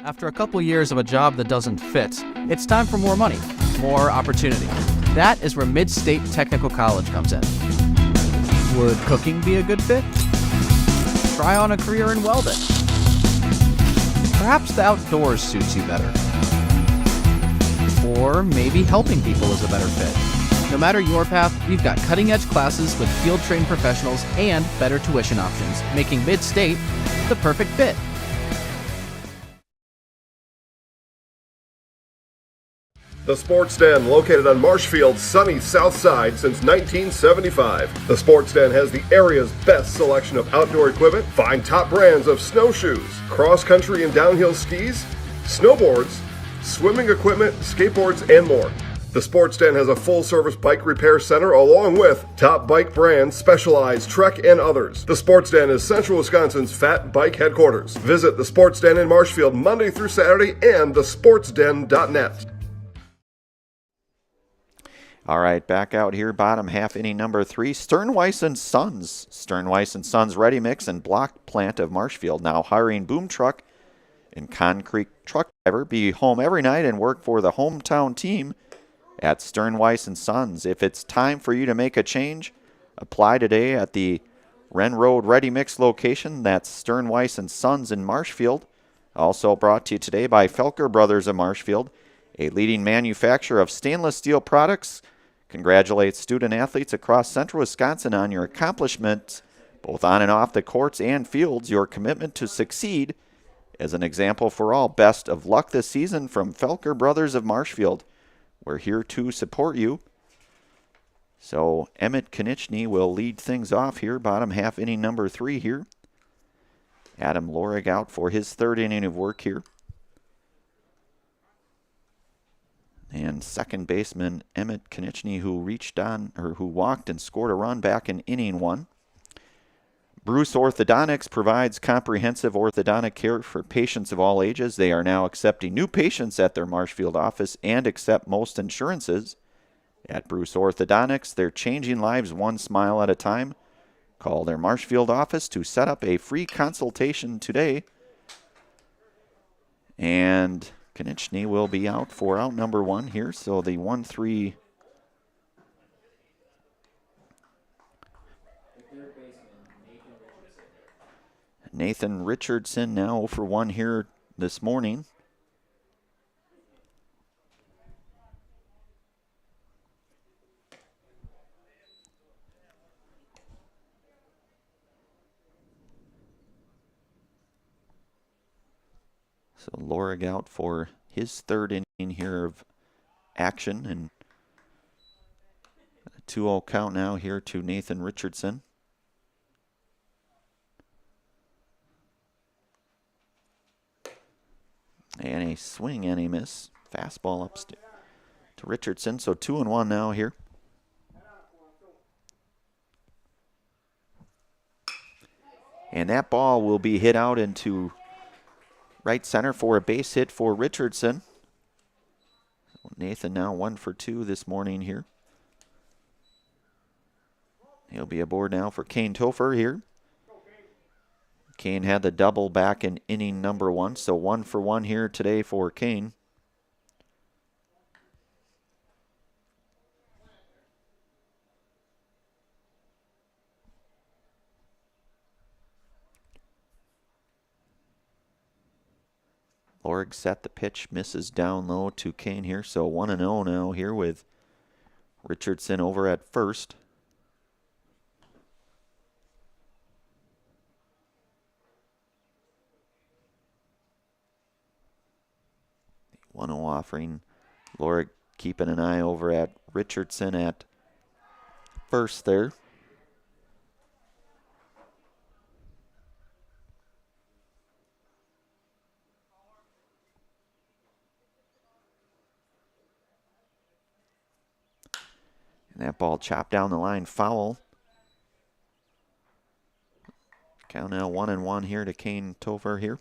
After a couple years of a job that doesn't fit, it's time for more money, more opportunity. That is where Mid-State Technical College comes in. Would cooking be a good fit? Try on a career in welding. Perhaps the outdoors suits you better. Or maybe helping people is a better fit. No matter your path, we've got cutting-edge classes with field-trained professionals and better tuition options, making Mid-State the perfect fit. The Sports Den, located on Marshfield's sunny south side since 1975. The Sports Den has the area's best selection of outdoor equipment. Find top brands of snowshoes, cross-country and downhill skis, snowboards, swimming equipment, skateboards, and more. The Sports Den has a full-service bike repair center along with top bike brands, Specialized, Trek, and others. The Sports Den is Central Wisconsin's fat bike headquarters. Visit the Sports Den in Marshfield Monday through Saturday and thesportsden.net. All right, back out here, bottom half inning number 3. Sternweiss & Sons. Sternweiss & Sons Ready Mix and Block Plant of Marshfield now hiring boom truck and concrete truck driver. Be home every night and work for the hometown team at Sternweiss & Sons. If it's time for you to make a change, apply today at the Wren Road Ready Mix location. That's Sternweiss and Sons in Marshfield. Also brought to you today by Felker Brothers of Marshfield, a leading manufacturer of stainless steel products. Congratulates student athletes across central Wisconsin on your accomplishments, both on and off the courts and fields. Your commitment to succeed as an example for all. Best of luck this season from Felker Brothers of Marshfield. We're here to support you. So Emmett Konieczny will lead things off here, bottom half inning number 3 here. Adam Lorig out for his 3rd inning of work here. And second baseman Emmett Konieczny, who walked and scored a run back in inning 1. Bruce Orthodontics provides comprehensive orthodontic care for patients of all ages. They are now accepting new patients at their Marshfield office and accept most insurances. At Bruce Orthodontics, they're changing lives one smile at a time. Call their Marshfield office to set up a free consultation today. And Konieczny will be out for out number 1 here. So the 1-3. Nathan Richardson now 0 for 1 here this morning. So Lorig out for his 3rd inning here of action, and a 2-0 count now here to Nathan Richardson. And a swing and a miss. Fastball up to Richardson. So 2-1 now here. And that ball will be hit out into right center for a base hit for Richardson. Nathan now 1 for 2 this morning here. He'll be aboard now for Kane Topher here. Kane had the double back in inning number 1, so 1 for 1 here today for Kane. Lorig set the pitch, misses down low to Kane here, so 1-0 now here with Richardson over at first. The 1-0 offering. Lorig keeping an eye over at Richardson at first there. And that ball chopped down the line, foul. Count now 1-1 here to Kane Topher here.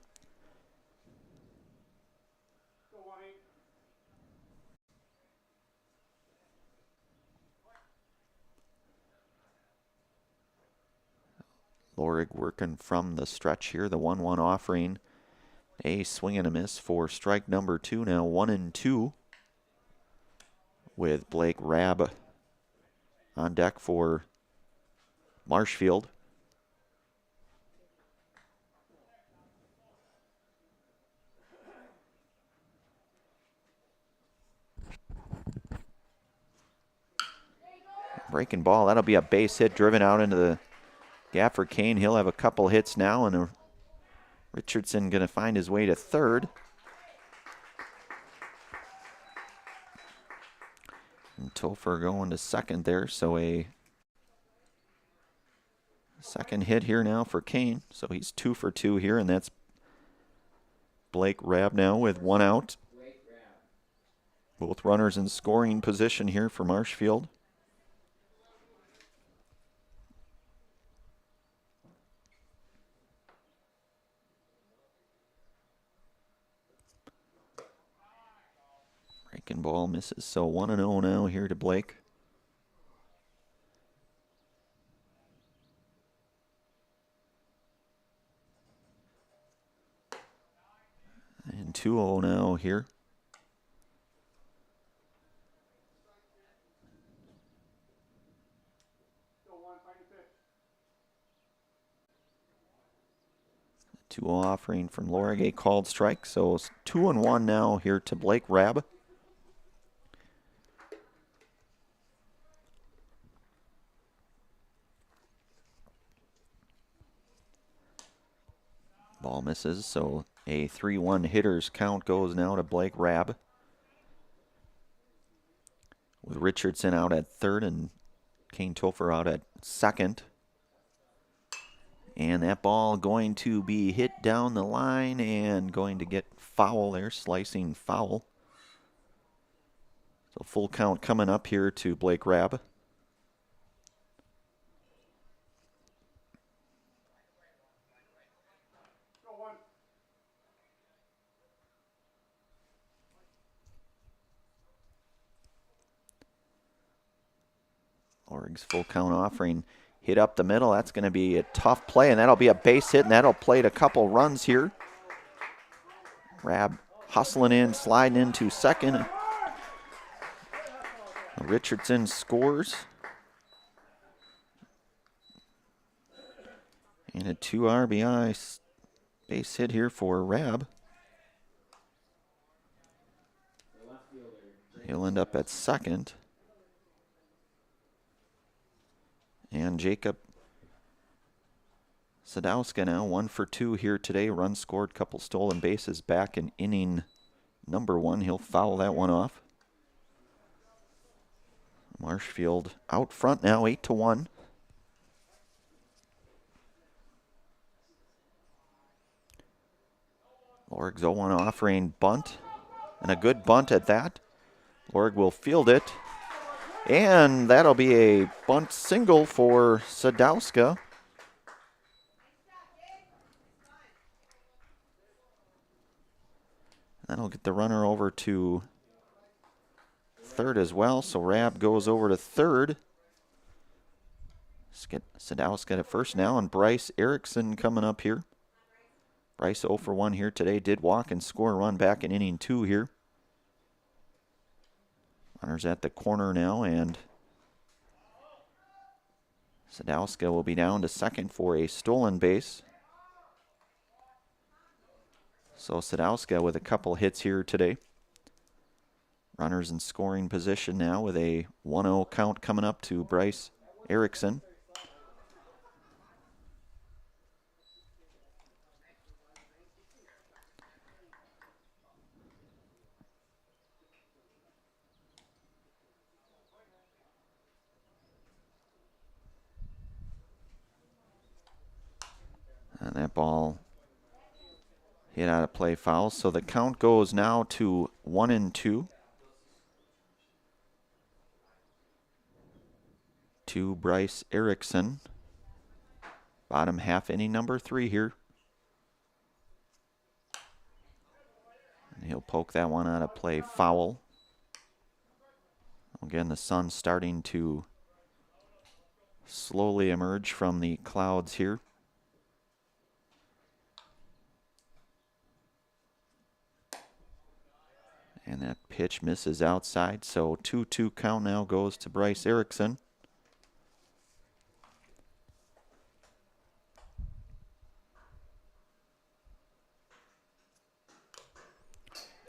Lorig working from the stretch here, the 1-1 offering. A swing and a miss for strike number 2, now 1-2. With Blake Rabb on deck for Marshfield. Breaking ball, that'll be a base hit driven out into the gap for Kane. He'll have a couple hits now, and Richardson going to find his way to third. And Topher going to second there, so a second hit here now for Kane. So he's 2 for 2 here, and that's Blake Rabb now with 1 out. Both runners in scoring position here for Marshfield. Breaking ball misses, so 1-0 now here to Blake. And 2-0 now here. 2 offering from Lorig, a called strike. So it's 2-1 now here to Blake Rabb. Ball misses, so a 3-1 hitters count goes now to Blake Rabb. With Richardson out at third and Kane Topher out at second. And that ball going to be hit down the line and going to get foul there, slicing foul. So full count coming up here to Blake Rabb. Lorig's full count offering hit up the middle. That's going to be a tough play, and that'll be a base hit, and that'll play a couple runs here. Rabb hustling in, sliding into second. Richardson scores. And a 2 RBI base hit here for Rabb. He'll end up at second. And Jacob Sadowska now 1 for 2 here today. Runs scored, couple stolen bases back in inning number 1. He'll foul that one off. Marshfield out front now, 8-1. Lorig's 0-1 offering bunt, and a good bunt at that. Lorig will field it, and that'll be a bunt single for Sadowska. That'll get the runner over to third as well, so Rabb goes over to third. Let's get Sadowska at first now, and Bryce Erickson coming up here. Bryce 0 for 1 here today, did walk and score a run back in inning 2 here. Runners at the corner now, and Sadowska will be down to second for a stolen base. So Sadowska with a couple hits here today. Runners in scoring position now with a 1-0 count coming up to Bryce Erickson. And that ball hit out of play, foul. So the count goes now to 1-2. To Bryce Erickson. Bottom half inning number 3 here. And he'll poke that one out of play, foul. Again, the sun starting to slowly emerge from the clouds here. And that pitch misses outside, so 2-2 count now goes to Bryce Erickson.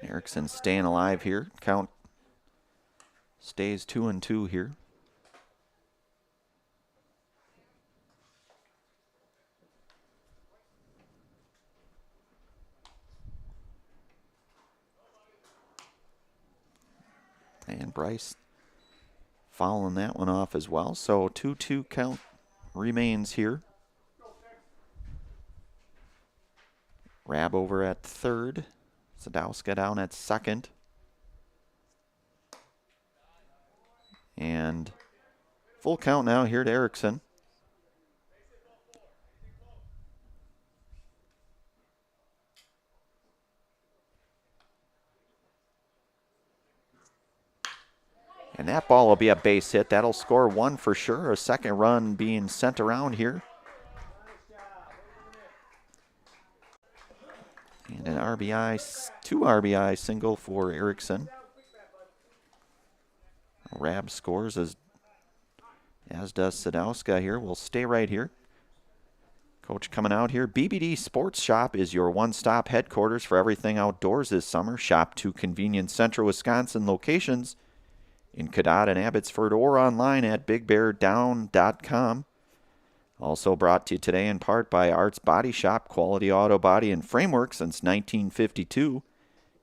Erickson staying alive here. Count stays 2-2 here. And Bryce fouling that one off as well. So 2-2 count remains here. Rabb over at third. Sadowska down at second. And full count now here to Erickson. And that ball will be a base hit. That'll score 1 for sure. A second run being sent around here. And an RBI, 2 RBI single for Erickson. Rabb scores as does Sadowska here. We'll stay right here. Coach coming out here. BBD Sports Shop is your one-stop headquarters for everything outdoors this summer. Shop 2 convenient Central Wisconsin locations in Cadott and Abbotsford or online at bigbeardown.com. Also brought to you today in part by Arts Body Shop, quality auto body and framework since 1952.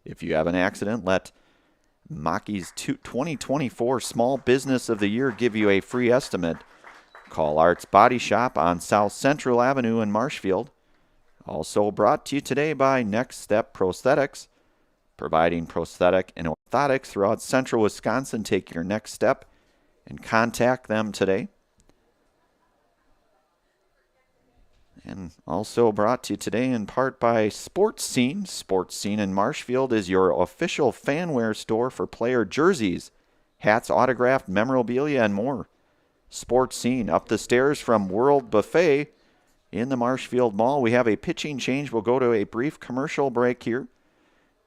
If you have an accident, let Maki's 2024 Small Business of the Year give you a free estimate. Call Arts Body Shop on South Central Avenue in Marshfield. Also brought to you today by Next Step Prosthetics, providing prosthetic and orthotics throughout Central Wisconsin. Take your next step and contact them today. And also brought to you today in part by Sports Scene. Sports Scene in Marshfield is your official fanwear store for player jerseys, hats, autographed memorabilia, and more. Sports Scene up the stairs from World Buffet in the Marshfield Mall. We have a pitching change. We'll go to a brief commercial break here.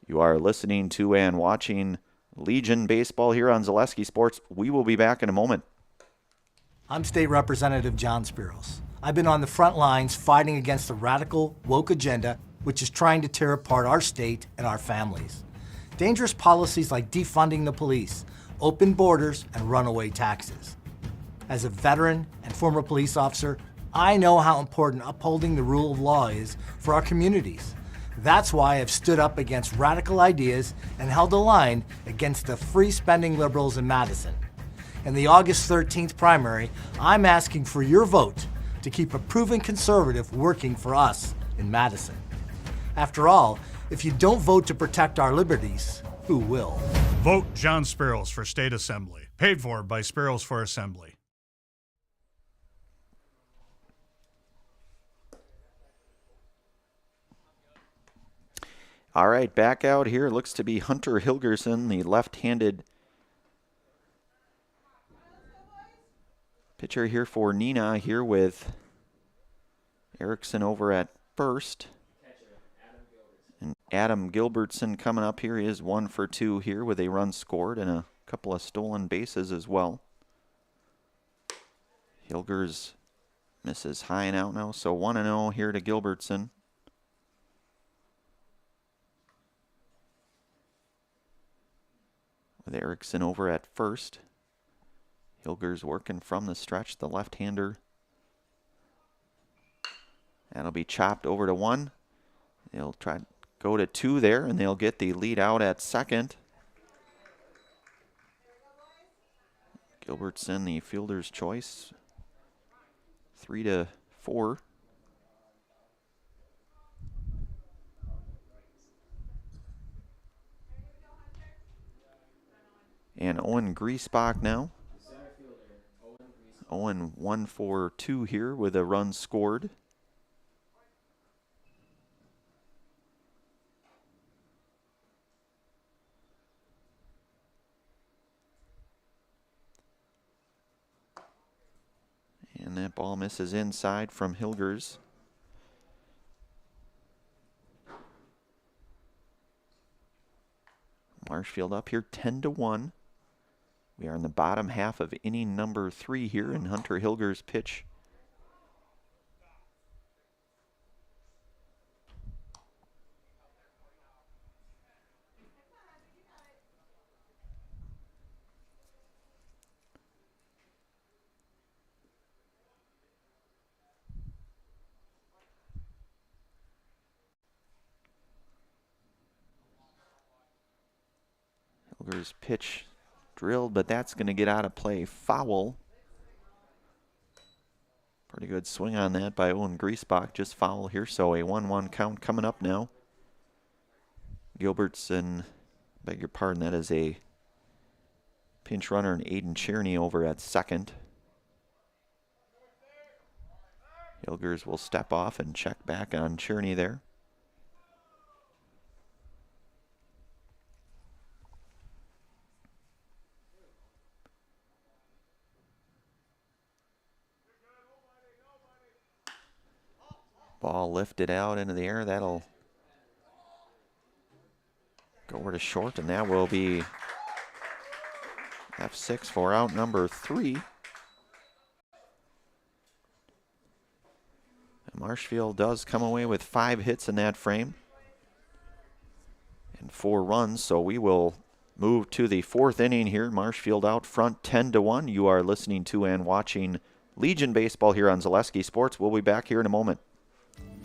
You are listening to and watching Legion Baseball here on Zaleski Sports. We will be back in a moment. I'm State Representative John Spiros. I've been on the front lines fighting against the radical, woke agenda, which is trying to tear apart our state and our families. Dangerous policies like defunding the police, open borders, and runaway taxes. As a veteran and former police officer, I know how important upholding the rule of law is for our communities. That's why I've stood up against radical ideas and held the line against the free-spending liberals in Madison. In the August 13th primary, I'm asking for your vote to keep a proven conservative working for us in Madison. After all, if you don't vote to protect our liberties, who will? Vote John Spiros for State Assembly. Paid for by Spiros for Assembly. All right, back out here looks to be Hunter Hilgerson, the left-handed pitcher here for Neenah, here with Erickson over at first. And Adam Gilbertson coming up here. He is 1 for 2 here with a run scored and a couple of stolen bases as well. Hilgers misses high and out now, so 1-0 here to Gilbertson. With Erickson over at first. Hilgers working from the stretch, the left-hander. That'll be chopped over to 1. They'll try to go to 2 there, and they'll get the lead out at second. Gilbertson, the fielder's choice. 3-4. And Owen Griesbach now. Owen 1 for 2 here with a run scored. And that ball misses inside from Hilgers. Marshfield up here 10-1. We are in the bottom half of inning number 3 here, in Hunter Hilgers' pitch. Hilgers' pitch drilled, but that's going to get out of play. Foul. Pretty good swing on that by Owen Griesbach. Just foul here, so a 1-1 count coming up now. Gilbertson, beg your pardon, that is a pinch runner, and Aiden Cherney over at second. Hilgers will step off and check back on Cherney there. Ball lifted out into the air. That'll go over to short, and that will be F6 for out number 3. And Marshfield does come away with 5 hits in that frame and 4 runs, so we will move to the 4th inning here. Marshfield out front 10-1. You are listening to and watching Legion Baseball here on Zaleski Sports. We'll be back here in a moment.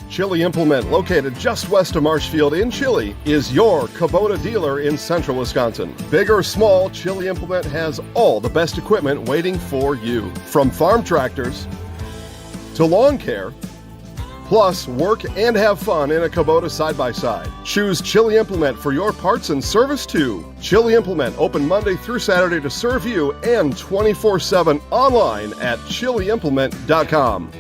Chili Implement, located just west of Marshfield in Chili, is your Kubota dealer in central Wisconsin. Big or small, Chili Implement has all the best equipment waiting for you. From farm tractors to lawn care, plus work and have fun in a Kubota side-by-side. Choose Chili Implement for your parts and service too. Chili Implement, open Monday through Saturday to serve you and 24/7 online at chiliimplement.com.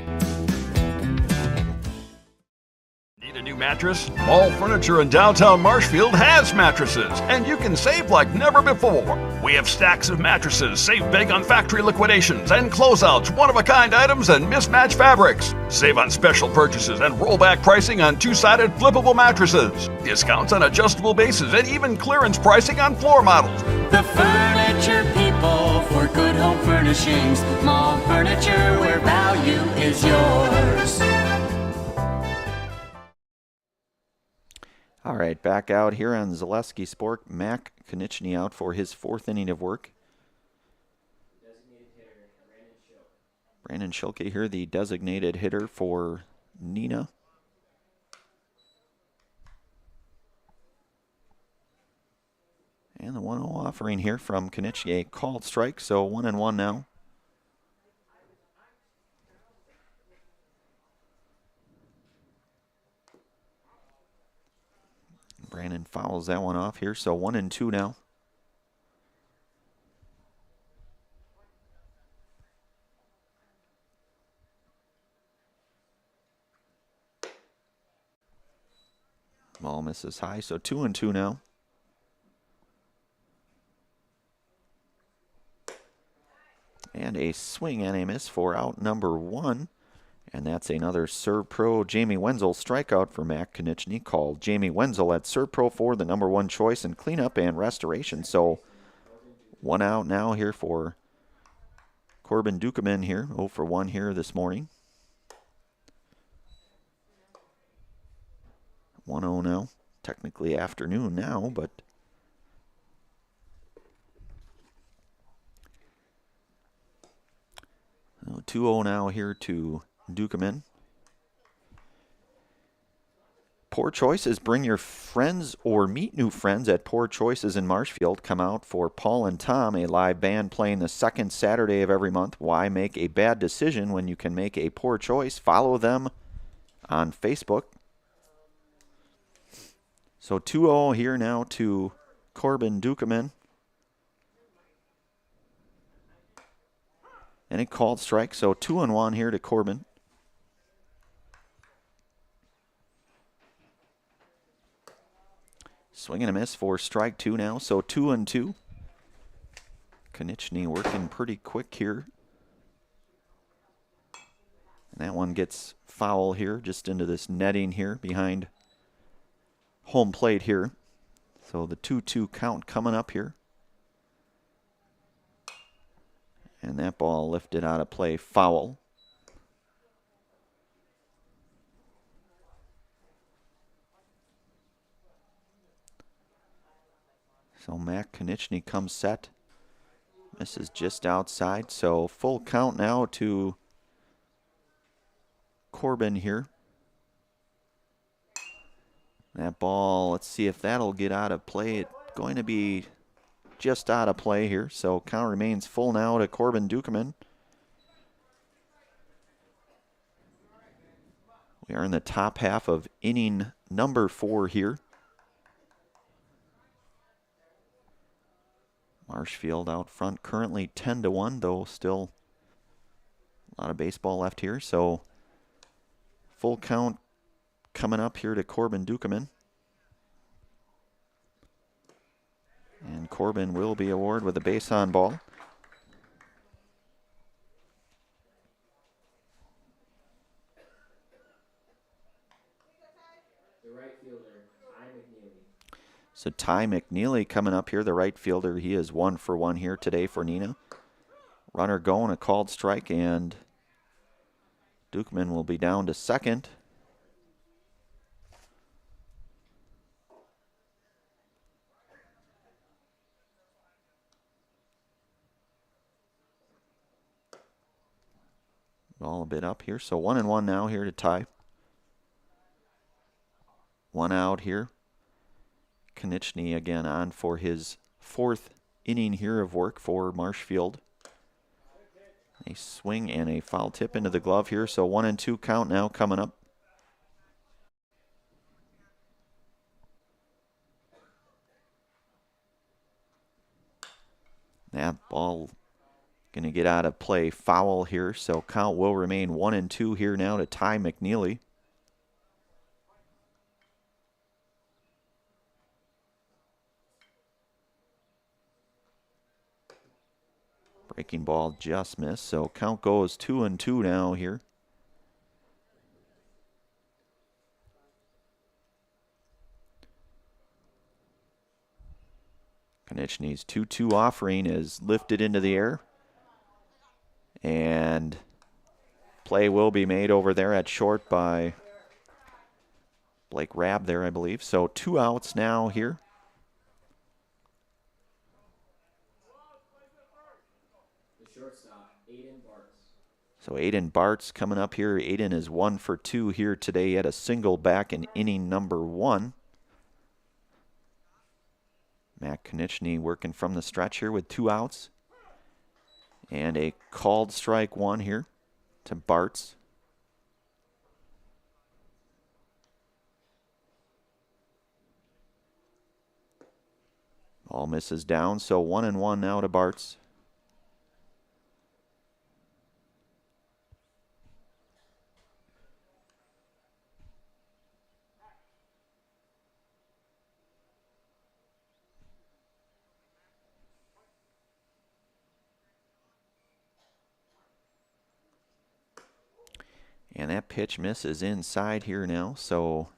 Need a new mattress? All Furniture in downtown Marshfield has mattresses, and you can save like never before. We have stacks of mattresses, save big on factory liquidations and closeouts, one-of-a-kind items, and mismatched fabrics. Save on special purchases and rollback pricing on two-sided flippable mattresses. Discounts on adjustable bases and even clearance pricing on floor models. The Furniture People for good home furnishings. Mall furniture where value is yours. All right, back out here on Zaleski Sport. Mac Konieczny out for his 4th inning of work. Brandon Schilke here, the designated hitter for Neenah. And the 1-0 offering here from Konieczny, a called strike, so 1-1 now. Brandon fouls that one off here, so 1-2 now. Ball misses high, so 2-2 now. And a swing and a miss for out number 1. And that's another Serve Pro Jamie Wenzel strikeout for Mac Konieczny. Called Jamie Wenzel at Serve Pro for the number 1 choice in cleanup and restoration. So 1 out now here for Corbin Dukeman here. 0 for 1 here this morning. 1-0 now. Technically afternoon now, but 2-0 now here to Dukeman. Poor Choices, bring your friends or meet new friends at Poor Choices in Marshfield. Come out for Paul and Tom, a live band playing the 2nd Saturday of every month. Why make a bad decision when you can make a poor choice? Follow them on Facebook. So 2-0 here now to Corbin Dukeman. And a called strike, so 2-1 here to Corbin. Swing and a miss for strike 2 now, so 2-2. Konieczny working pretty quick here. And that one gets foul here, just into this netting here behind home plate here. So the 2-2 count coming up here. And that ball lifted out of play, foul. So Mac Konieczny comes set. Misses just outside, so full count now to Corbin here. That ball, let's see if that'll get out of play. It's going to be just out of play here, so count remains full now to Corbin Dukeman. We are in the top half of inning number 4 here. Marshfield out front currently 10-1, though still a lot of baseball left here, so full count coming up here to Corbin Dukeman. And Corbin will be awarded with a base on ball. The right fielder, Ty McNeely. So Ty McNeely coming up here, the right fielder. He is 1 for 1 here today for Neenah. Runner going, a called strike, and Dukeman will be down to second. Ball a bit up here, so 1-1 now here to tie. One out here. Konechny again on for his fourth inning here of work for Marshfield. A swing and a foul tip into the glove here, so 1-2 count now coming up. That ball going to get out of play, foul here, so count will remain 1-2 here now to tie McNeely. Breaking ball just missed, so count goes 2-2 now here. Konechny's 2-2 offering is lifted into the air. And play will be made over there at short by Blake Rabb there, I believe. So 2 outs now here. The shortstop, Aiden Bartz. So Aiden Bartz coming up here. Aiden is 1 for 2 here today. He had a single back in inning number 1. Matt Konechny working from the stretch here with 2 outs. And a called strike 1 here to Bartz. Ball misses down, so 1-1 now to Bartz. And that pitch misses inside here now, so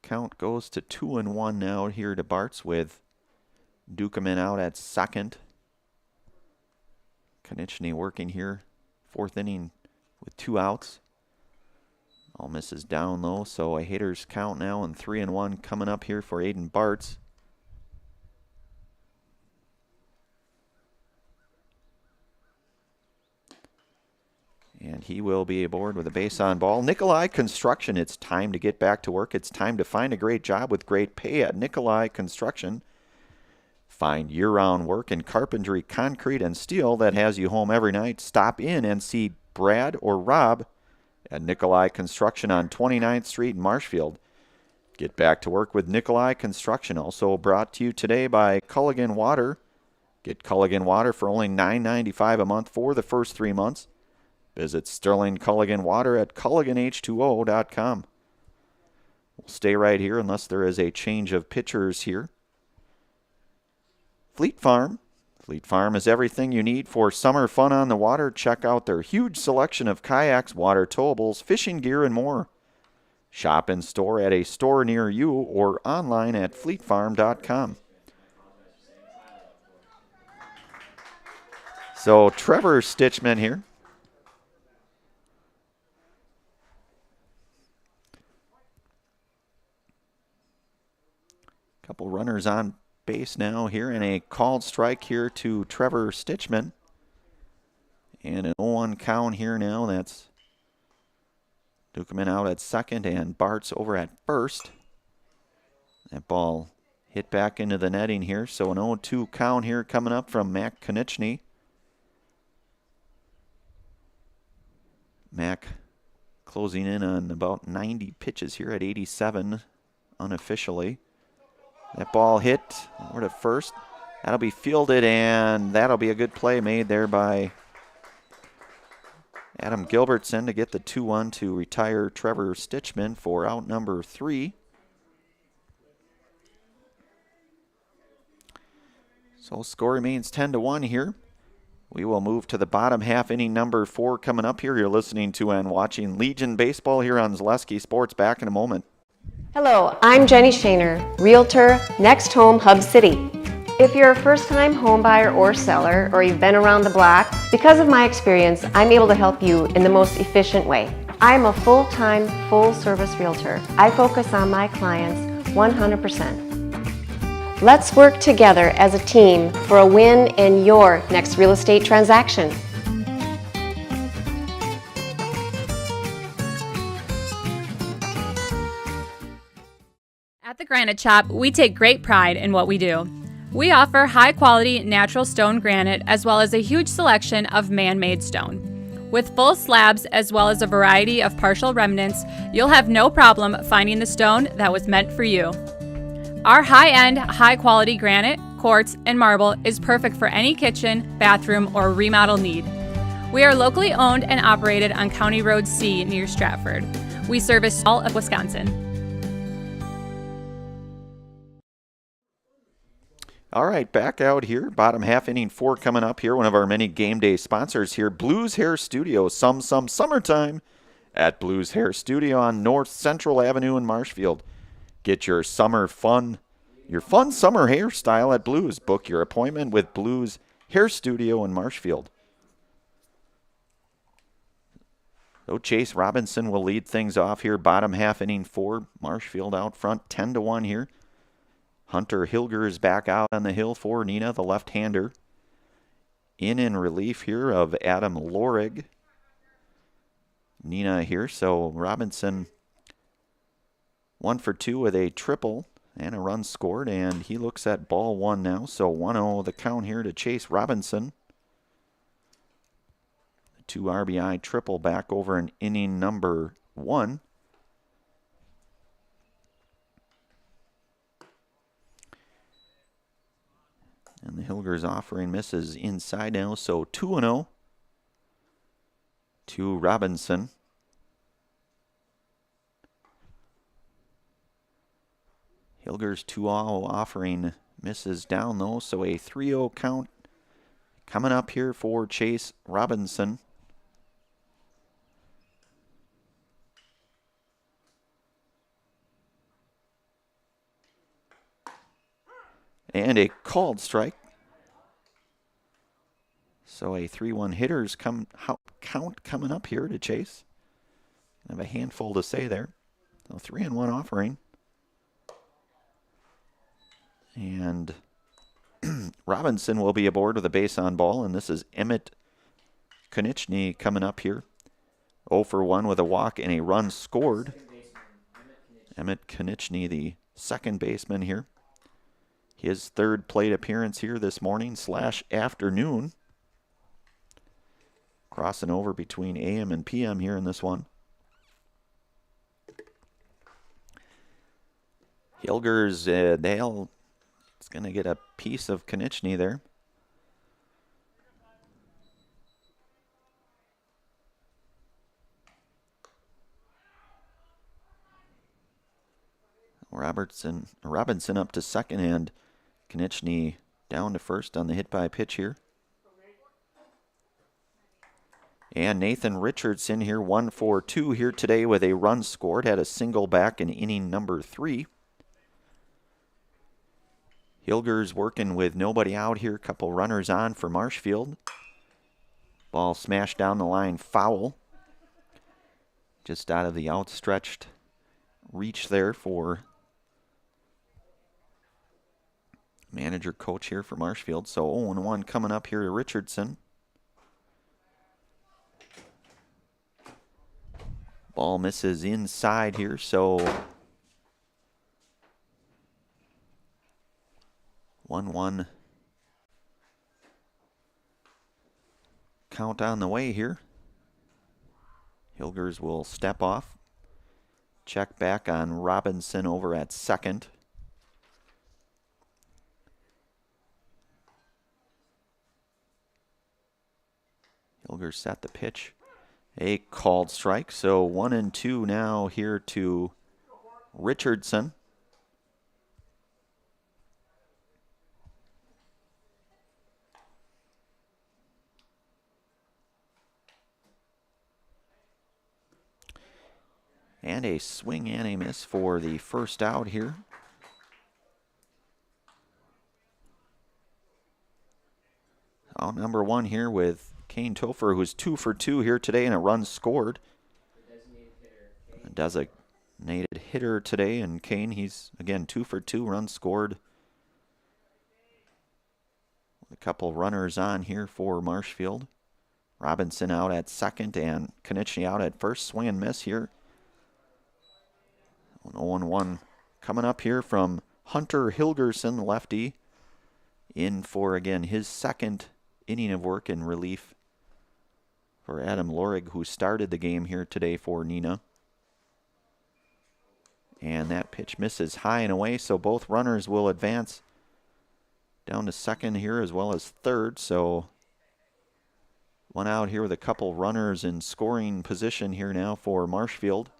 count goes to 2-1 now here to Bartz with Dukeman out at second. Konechny working here, 4th inning with 2 outs. All misses down low, so a hitter's count now and 3-1 coming up here for Aiden Bartz. And he will be aboard with a base on ball. Nikolai Construction, it's time to get back to work. It's time to find a great job with great pay at Nikolai Construction. Find year-round work in carpentry, concrete, and steel that has you home every night. Stop in and see Brad or Rob at Nikolai Construction on 29th Street in Marshfield. Get back to work with Nikolai Construction. Also brought to you today by Culligan Water. Get Culligan Water for only $9.95 a month for the first 3 months. Visit Sterling Culligan Water at culliganh2o.com. We'll stay right here unless there is a change of pitchers here. Fleet Farm. Fleet Farm is everything you need for summer fun on the water. Check out their huge selection of kayaks, water towables, fishing gear, and more. Shop in store at a store near you or online at fleetfarm.com. So Trevor Stitchman here. Couple runners on base now here, and a called strike here to Trevor Stitchman. And an 0-1 count here now. That's Dukeman out at second and Bartz over at first. That ball hit back into the netting here, so an 0-2 count here coming up from Mac Konechny. Mac closing in on about 90 pitches here at 87 unofficially. That ball hit over to first. That'll be fielded, and that'll be a good play made there by Adam Gilbertson to get the 2-1 to retire Trevor Stitchman for out number 3. So score remains 10-1 here. We will move to the bottom half, inning number 4 coming up here. You're listening to and watching Legion Baseball here on Zaleski Sports. Back in a moment. Hello, I'm Jenny Shaner, Realtor, Next Home Hub City. If you're a first-time home buyer or seller, or you've been around the block, because of my experience, I'm able to help you in the most efficient way. I'm a full-time, full-service realtor. I focus on my clients 100%. Let's work together as a team for a win in your next real estate transaction. At the Granite Shop, we take great pride in what we do. We offer high-quality natural stone granite as well as a huge selection of man-made stone. With full slabs as well as a variety of partial remnants, you'll have no problem finding the stone that was meant for you. Our high-end, high-quality granite, quartz, and marble is perfect for any kitchen, bathroom, or remodel need. We are locally owned and operated on County Road C near Stratford. We service all of Wisconsin. All right, back out here. Bottom half, inning 4 coming up here. One of our many game day sponsors here, Blues Hair Studio. Some summertime at Blues Hair Studio on North Central Avenue in Marshfield. Get your fun summer hairstyle at Blues. Book your appointment with Blues Hair Studio in Marshfield. So Chase Robinson will lead things off here. Bottom half, inning 4. Marshfield out front, 10-1 here. Hunter Hilger is back out on the hill for Neenah, the left-hander. In relief here of Adam Lorig. Neenah here, so Robinson 1 for 2 with a triple and a run scored, and he looks at ball 1 now, so 1-0 the count here to Chase Robinson. The 2 RBI triple back over in inning number 1. And the Hilger's offering misses inside now, so 2-0 to Robinson. Hilger's 2-0 offering misses down though, so a 3-0 count coming up here for Chase Robinson. And a called strike. So a 3-1 hitters count coming up here to Chase. I have a handful to say there. So 3-1 offering. And Robinson will be aboard with a base on ball, and this is Emmett Konieczny coming up here. 0 for 1 with a walk and a run scored. Emmett Konieczny, the second baseman here. His third plate appearance here this morning / afternoon. Crossing over between AM and PM here in this one. Hilger's Dale is going to get a piece of Konieczny there. Robinson up to second, and Konieczny down to first on the hit by pitch here. And Nathan Richardson here, 1 for 2 here today with a run scored. Had a single back in inning number 3. Hilger's working with nobody out here. Couple runners on for Marshfield. Ball smashed down the line, foul. Just out of the outstretched reach there for manager coach here for Marshfield. So 0-1 coming up here to Richardson. Ball misses inside here, so 1-1 count on the way here. Hilgers will step off. Check back on Robinson over at second. Hilgers set the pitch. A called strike, so 1-2 now here to Richardson. And a swing and a miss for the first out here. Out number 1 here with Kane Topher, who's 2 for 2 here today and a run scored. A designated hitter today, and Kane, he's again 2 for 2, run scored. A couple runners on here for Marshfield. Robinson out at second and Konieczny out at first. Swing and miss here. An 0-1 coming up here from Hunter Hilgerson, lefty, in for, again, his second inning of work in relief for Adam Lorig, who started the game here today for Neenah. And that pitch misses high and away, so both runners will advance down to second here as well as third. So one out here with a couple runners in scoring position here now for Marshfield.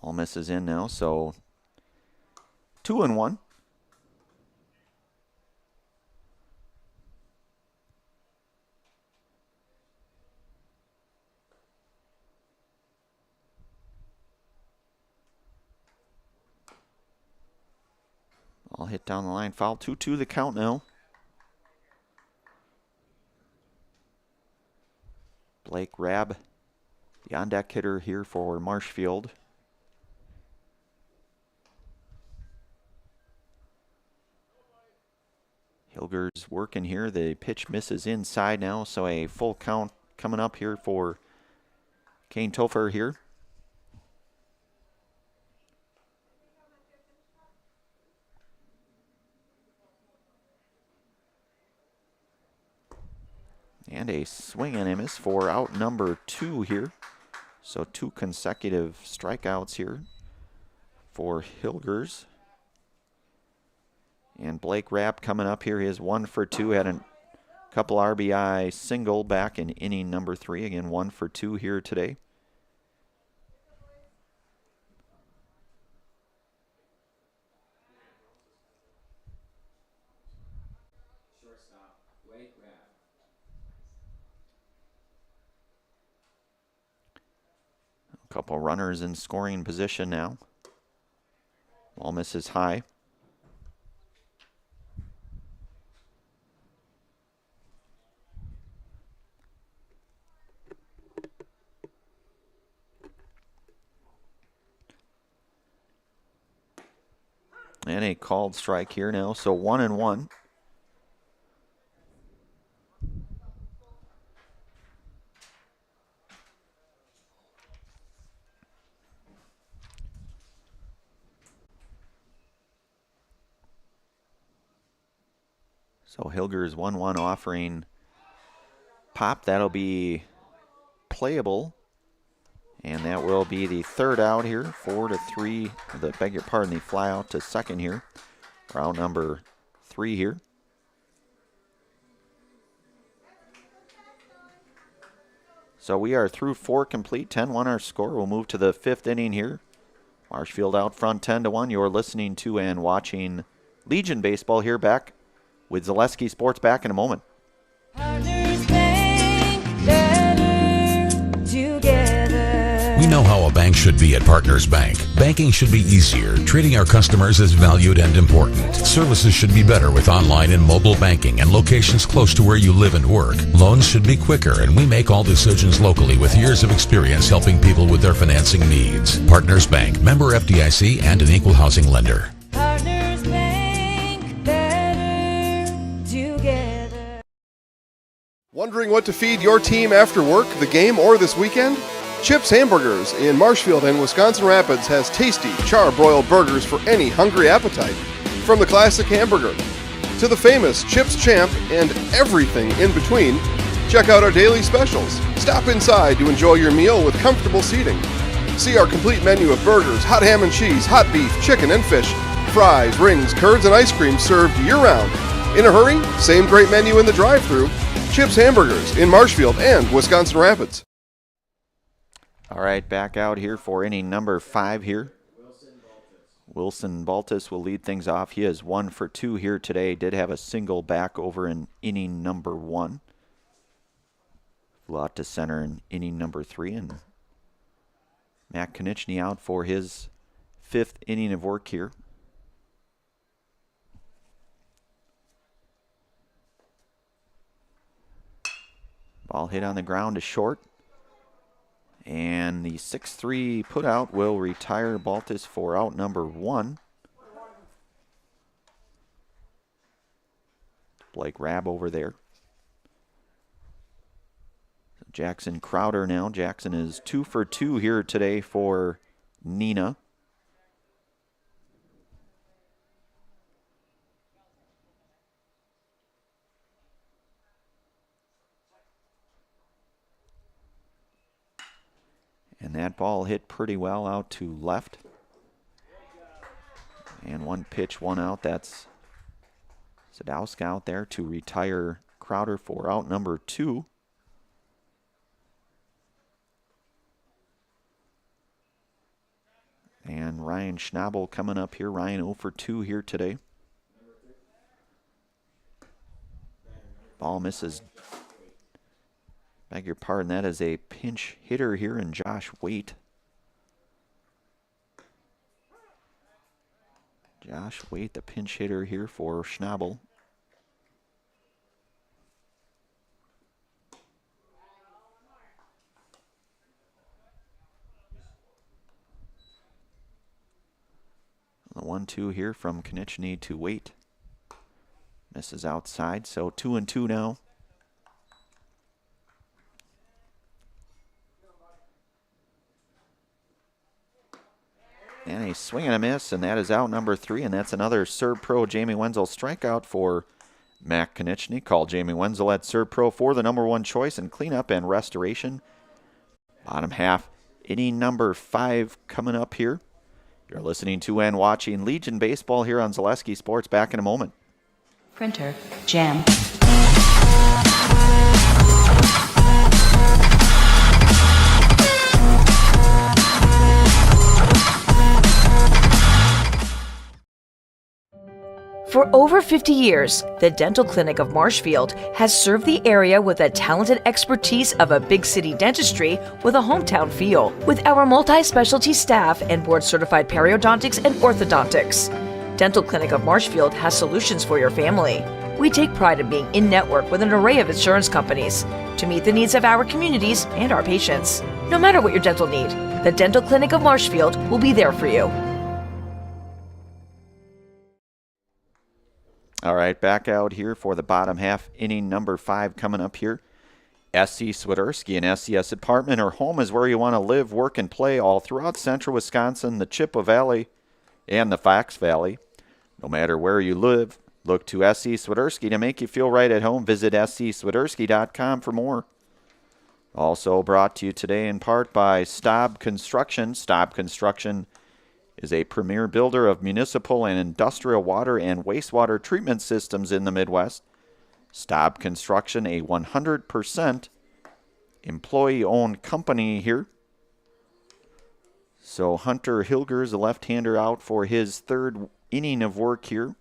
All misses in now, so 2-1. All hit down the line. Foul. 2-2 the count now. Blake Rabb, the on-deck hitter here for Marshfield. Hilger's working here. The pitch misses inside now, so a full count coming up here for Kane Topher here. And a swing and a miss for out number 2 here. So 2 consecutive strikeouts here for Hilgers. And Blake Rapp coming up here. He is 1 for 2. Had a couple RBI single back in inning number 3. Again, 1 for 2 here today. A couple runners in scoring position now. Ball misses high. And a called strike here now, so 1-1. So Hilger's 1-1 offering pop. That'll be playable. And that will be the third out here. 4-3. Beg your pardon, the fly out to second here. Round number 3 here. So we are through 4 complete. 10-1 our score. We'll move to the 5th inning here. Marshfield out front 10-1. You're listening to and watching Legion Baseball here, back with Zaleski Sports back in a moment. We know how a bank should be at Partners Bank. Banking should be easier. Treating our customers as valued and important. Services should be better with online and mobile banking and locations close to where you live and work. Loans should be quicker, and we make all decisions locally with years of experience helping people with their financing needs. Partners Bank, member FDIC, and an equal housing lender. Partners Bank, better together. Wondering what to feed your team after work, the game, or this weekend? Chips Hamburgers in Marshfield and Wisconsin Rapids has tasty char-broiled burgers for any hungry appetite. From the classic hamburger to the famous Chips Champ and everything in between, check out our daily specials. Stop inside to enjoy your meal with comfortable seating. See our complete menu of burgers, hot ham and cheese, hot beef, chicken and fish, fries, rings, curds, and ice cream served year-round. In a hurry? Same great menu in the drive-thru. Chips Hamburgers in Marshfield and Wisconsin Rapids. All right, back out here for inning number 5 here. Wilson Baltus will lead things off. He is 1 for 2 here today. Did have a single back over in inning number 1. Flew out to center in inning number 3, and Matt Konechny out for his 5th inning of work here. Ball hit on the ground to short. And the 6-3 putout will retire Baltus for out number 1. Blake Rabb over there. Jackson Crowder now. Jackson is 2 for 2 here today for Neenah. And that ball hit pretty well out to left. And 1 pitch, 1 out. That's Sadowska out there to retire Crowder for out number 2. And Ryan Schnabel coming up here. Ryan 0 for 2 here today. Ball misses. Beg your pardon, that is a pinch hitter here in Josh Waite. Josh Waite, the pinch hitter here for Schnabel. The 1-2 here from Konechny to Waite. Misses outside, so 2-2 now. And a swing and a miss, and that is out number 3, and that's another Serb-Pro Jamie Wenzel strikeout for Matt Konechny. Call Jamie Wenzel at Serb-Pro for the number 1 choice in cleanup and restoration. Bottom half, inning number 5 coming up here. You're listening to and watching Legion Baseball here on Zaleski Sports. Back in a moment. Printer, Jam. For over 50 years, the Dental Clinic of Marshfield has served the area with the talented expertise of a big city dentistry with a hometown feel. With our multi-specialty staff and board-certified periodontics and orthodontics, Dental Clinic of Marshfield has solutions for your family. We take pride in being in-network with an array of insurance companies to meet the needs of our communities and our patients. No matter what your dental need, the Dental Clinic of Marshfield will be there for you. All right, back out here for the bottom half, inning number 5 coming up here. SC Swiderski and SCS Apartment or Home is where you want to live, work, and play all throughout central Wisconsin, the Chippewa Valley, and the Fox Valley. No matter where you live, look to SC Swiderski to make you feel right at home. Visit scswiderski.com for more. Also brought to you today in part by Staub Construction. Staub Construction is a premier builder of municipal and industrial water and wastewater treatment systems in the Midwest. Staub Construction, a 100% employee-owned company here. So Hunter Hilgers, a left-hander, out for his 3rd inning of work here.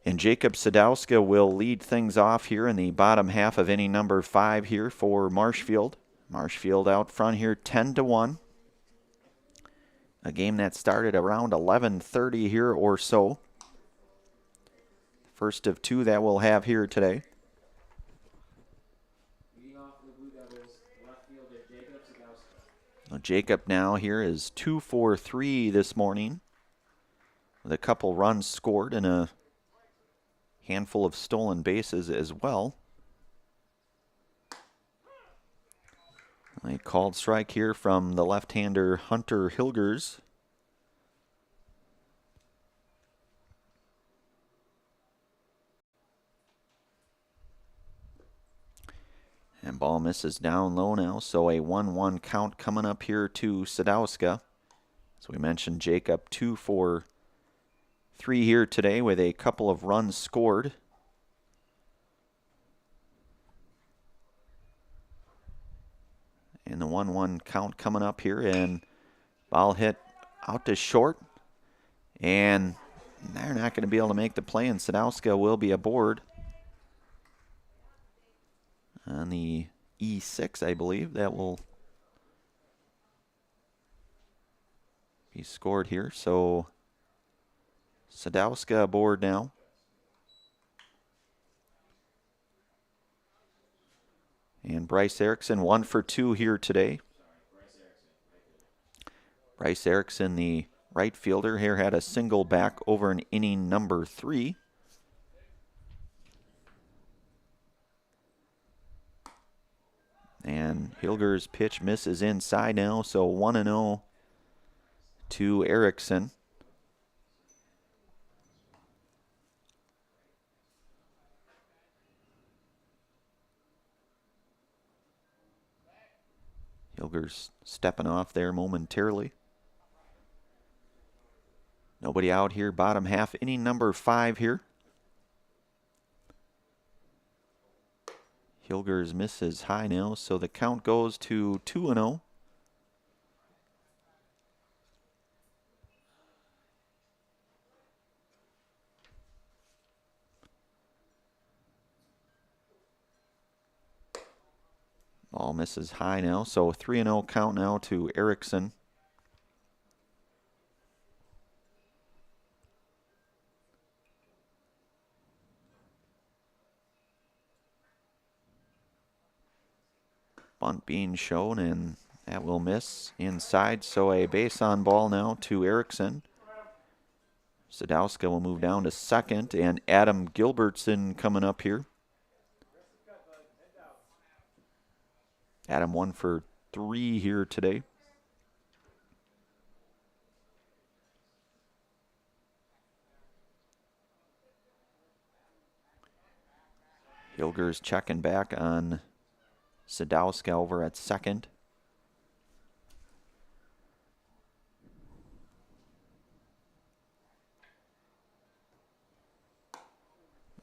And Jacob Sadowska will lead things off here in the bottom half of inning number 5 here for Marshfield. Marshfield out front here 10-1. A game that started around 11:30 here or so. First of 2 that we'll have here today. Leading off for the Blue Devils, left fielder Jacob Sadowska. Well, Jacob now here is 2 for 3 this morning, with a couple runs scored and a handful of stolen bases as well. A called strike here from the left-hander Hunter Hilgers. And ball misses down low now, so a 1-1 count coming up here to Sadowska. As we mentioned, Jacob 2 for 3 here today with a couple of runs scored. And the 1-1 count coming up here, and ball hit out to short. And they're not going to be able to make the play, and Sadowska will be aboard. on the E6, I believe. That will be scored here. So Sadowska aboard now. And Bryce Erickson 1 for 2 here today. Bryce Erickson, the right fielder, here had a single back over in inning number 3. And Hilger's pitch misses inside now, so 1-0 to Erickson. Hilger's stepping off there momentarily. Nobody out here, bottom half, inning number 5 here. Hilger's misses high now, so the count goes to 2-0. Ball misses high now, so 3-0 count now to Erickson. Bunt being shown, and that will miss inside, so a base on ball now to Erickson. Sadowska will move down to second, and Adam Gilbertson coming up here. Adam 1 for 3 here today. Hilger's checking back on Sadowska over at second.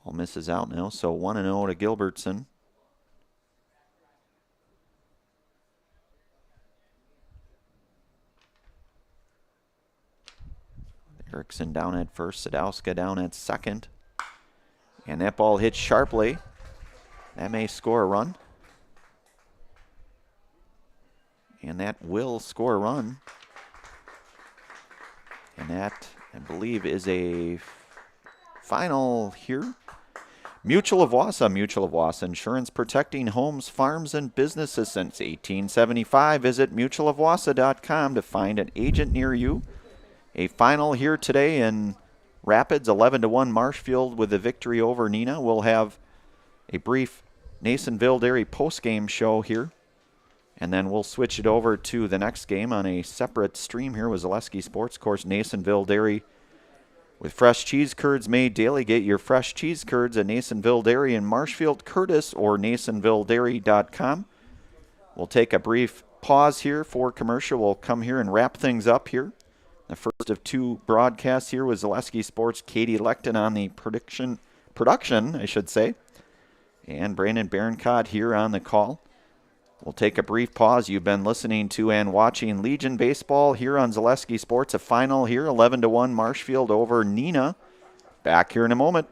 Ball misses out now, so 1-0 to Gilbertson. Erickson down at first, Sadowska down at second. And that ball hits sharply. That may score a run. And that will score a run. And that, I believe, is a final here. Mutual of Wausau Insurance, protecting homes, farms, and businesses since 1875. Visit mutualofwausau.com to find an agent near you. A final here today in Rapids, 11-1 Marshfield with a victory over Neenah. We'll have a brief Nasonville Dairy post-game show here. And then we'll switch it over to the next game on a separate stream here with Zaleski Sports Course. Nasonville Dairy with fresh cheese curds made daily. Get your fresh cheese curds at Nasonville Dairy in Marshfield, Curtis, or NasonvilleDairy.com. We'll take a brief pause here for commercial. We'll come here and wrap things up here. The first of 2 broadcasts here with Zaleski Sports. Katie Lecton on the production, I should say. And Brandon Berencott here on the call. We'll take a brief pause. You've been listening to and watching Legion Baseball here on Zaleski Sports. A final here, 11-1 Marshfield over Neenah. Back here in a moment.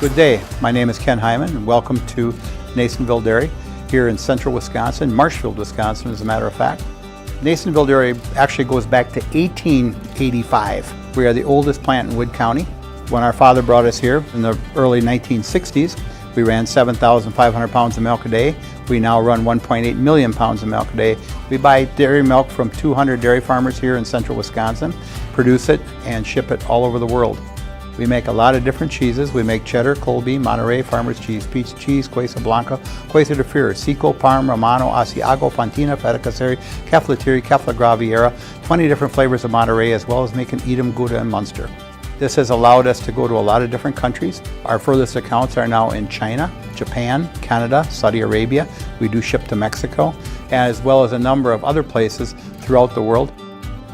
Good day. My name is Ken Hyman, and welcome to Nasonville Dairy here in central Wisconsin, Marshfield, Wisconsin, as a matter of fact. Nasonville Dairy actually goes back to 1885. We are the oldest plant in Wood County. When our father brought us here in the early 1960s, we ran 7,500 pounds of milk a day. We now run 1.8 million pounds of milk a day. We buy dairy milk from 200 dairy farmers here in central Wisconsin, produce it, and ship it all over the world. We make a lot of different cheeses. We make cheddar, Colby, Monterey, Farmer's Cheese, Peach Cheese, Quesa Blanca, Quesa de Feur, Seco, Parm, Romano, Asiago, Fontina, Feta Caseri, Caflatiri, Cafla Graviera, 20 different flavors of Monterey, as well as making Edam, Gouda, and Munster. This has allowed us to go to a lot of different countries. Our furthest accounts are now in China, Japan, Canada, Saudi Arabia. We do ship to Mexico, as well as a number of other places throughout the world.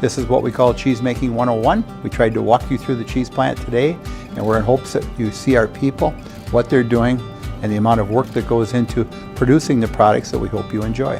This is what we call Cheese Making 101. We tried to walk you through the cheese plant today, and we're in hopes that you see our people, what they're doing, and the amount of work that goes into producing the products that we hope you enjoy.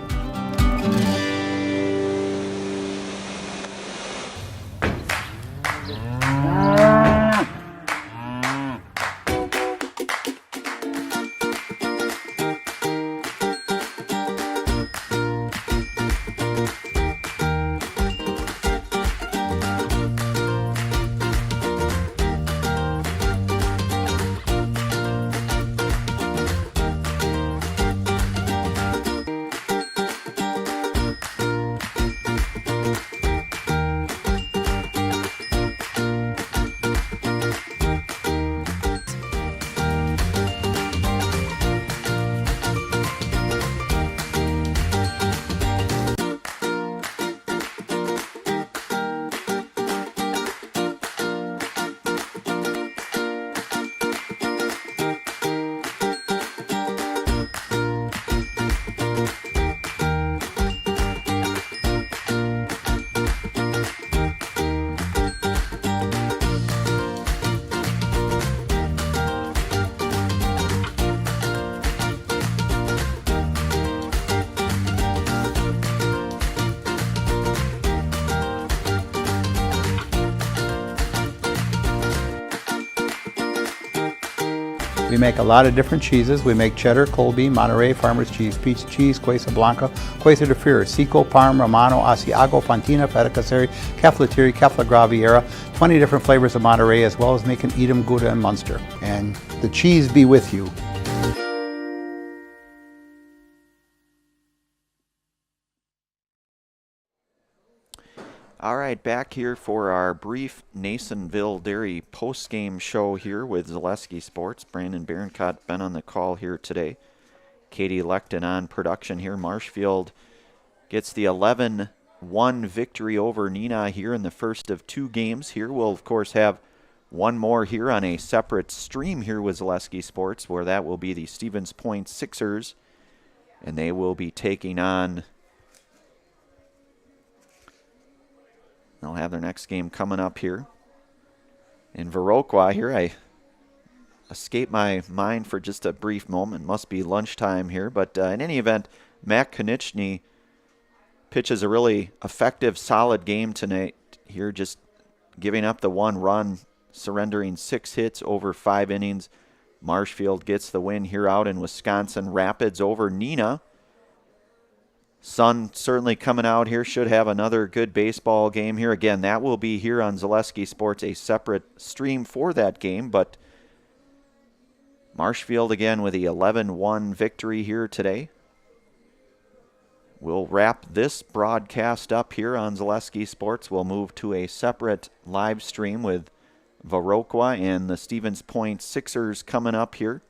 We make a lot of different cheeses. We make cheddar, Colby, Monterey, Farmer's Cheese, Pizza Cheese, Quesa Blanca, Quesa de Fear, Seco, Parm, Romano, Asiago, Fontina, Feta Caseri, Caflateri, Cafla Graviera, 20 different flavors of Monterey, as well as making Edam, Gouda, and Munster. And the cheese be with you. All right, back here for our brief Nasonville Dairy post-game show here with Zaleski Sports. Brandon Baroncott been on the call here today. Katie Leckton on production here. Marshfield gets the 11-1 victory over Neenah here in the first of 2 games. Here we'll, of course, have one more here on a separate stream here with Zaleski Sports, where that will be the Stevens Point Sixers, and they will be taking on... They'll have their next game coming up here in Viroqua. Here I escaped my mind for just a brief moment. Must be lunchtime here. But in any event, Matt Konieczny pitches a really effective, solid game tonight here, just giving up the 1 run, surrendering 6 hits over 5 innings. Marshfield gets the win here out in Wisconsin Rapids over Neenah. Sun certainly coming out here, should have another good baseball game here. Again, that will be here on Zaleski Sports, a separate stream for that game. But Marshfield again with the 11-1 victory here today. We'll wrap this broadcast up here on Zaleski Sports. We'll move to a separate live stream with Viroqua and the Stevens Point Sixers coming up here.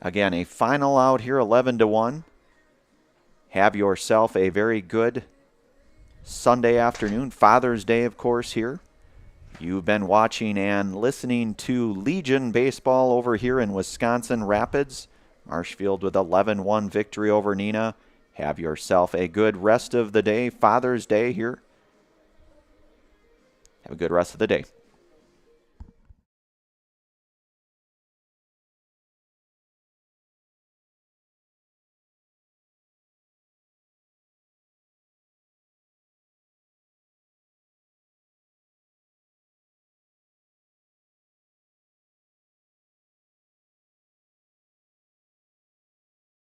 Again, a final out here, 11-1. Have yourself a very good Sunday afternoon. Father's Day, of course, here. You've been watching and listening to Legion Baseball over here in Wisconsin Rapids. Marshfield with 11-1 victory over Neenah. Have yourself a good rest of the day. Father's Day here. Have a good rest of the day.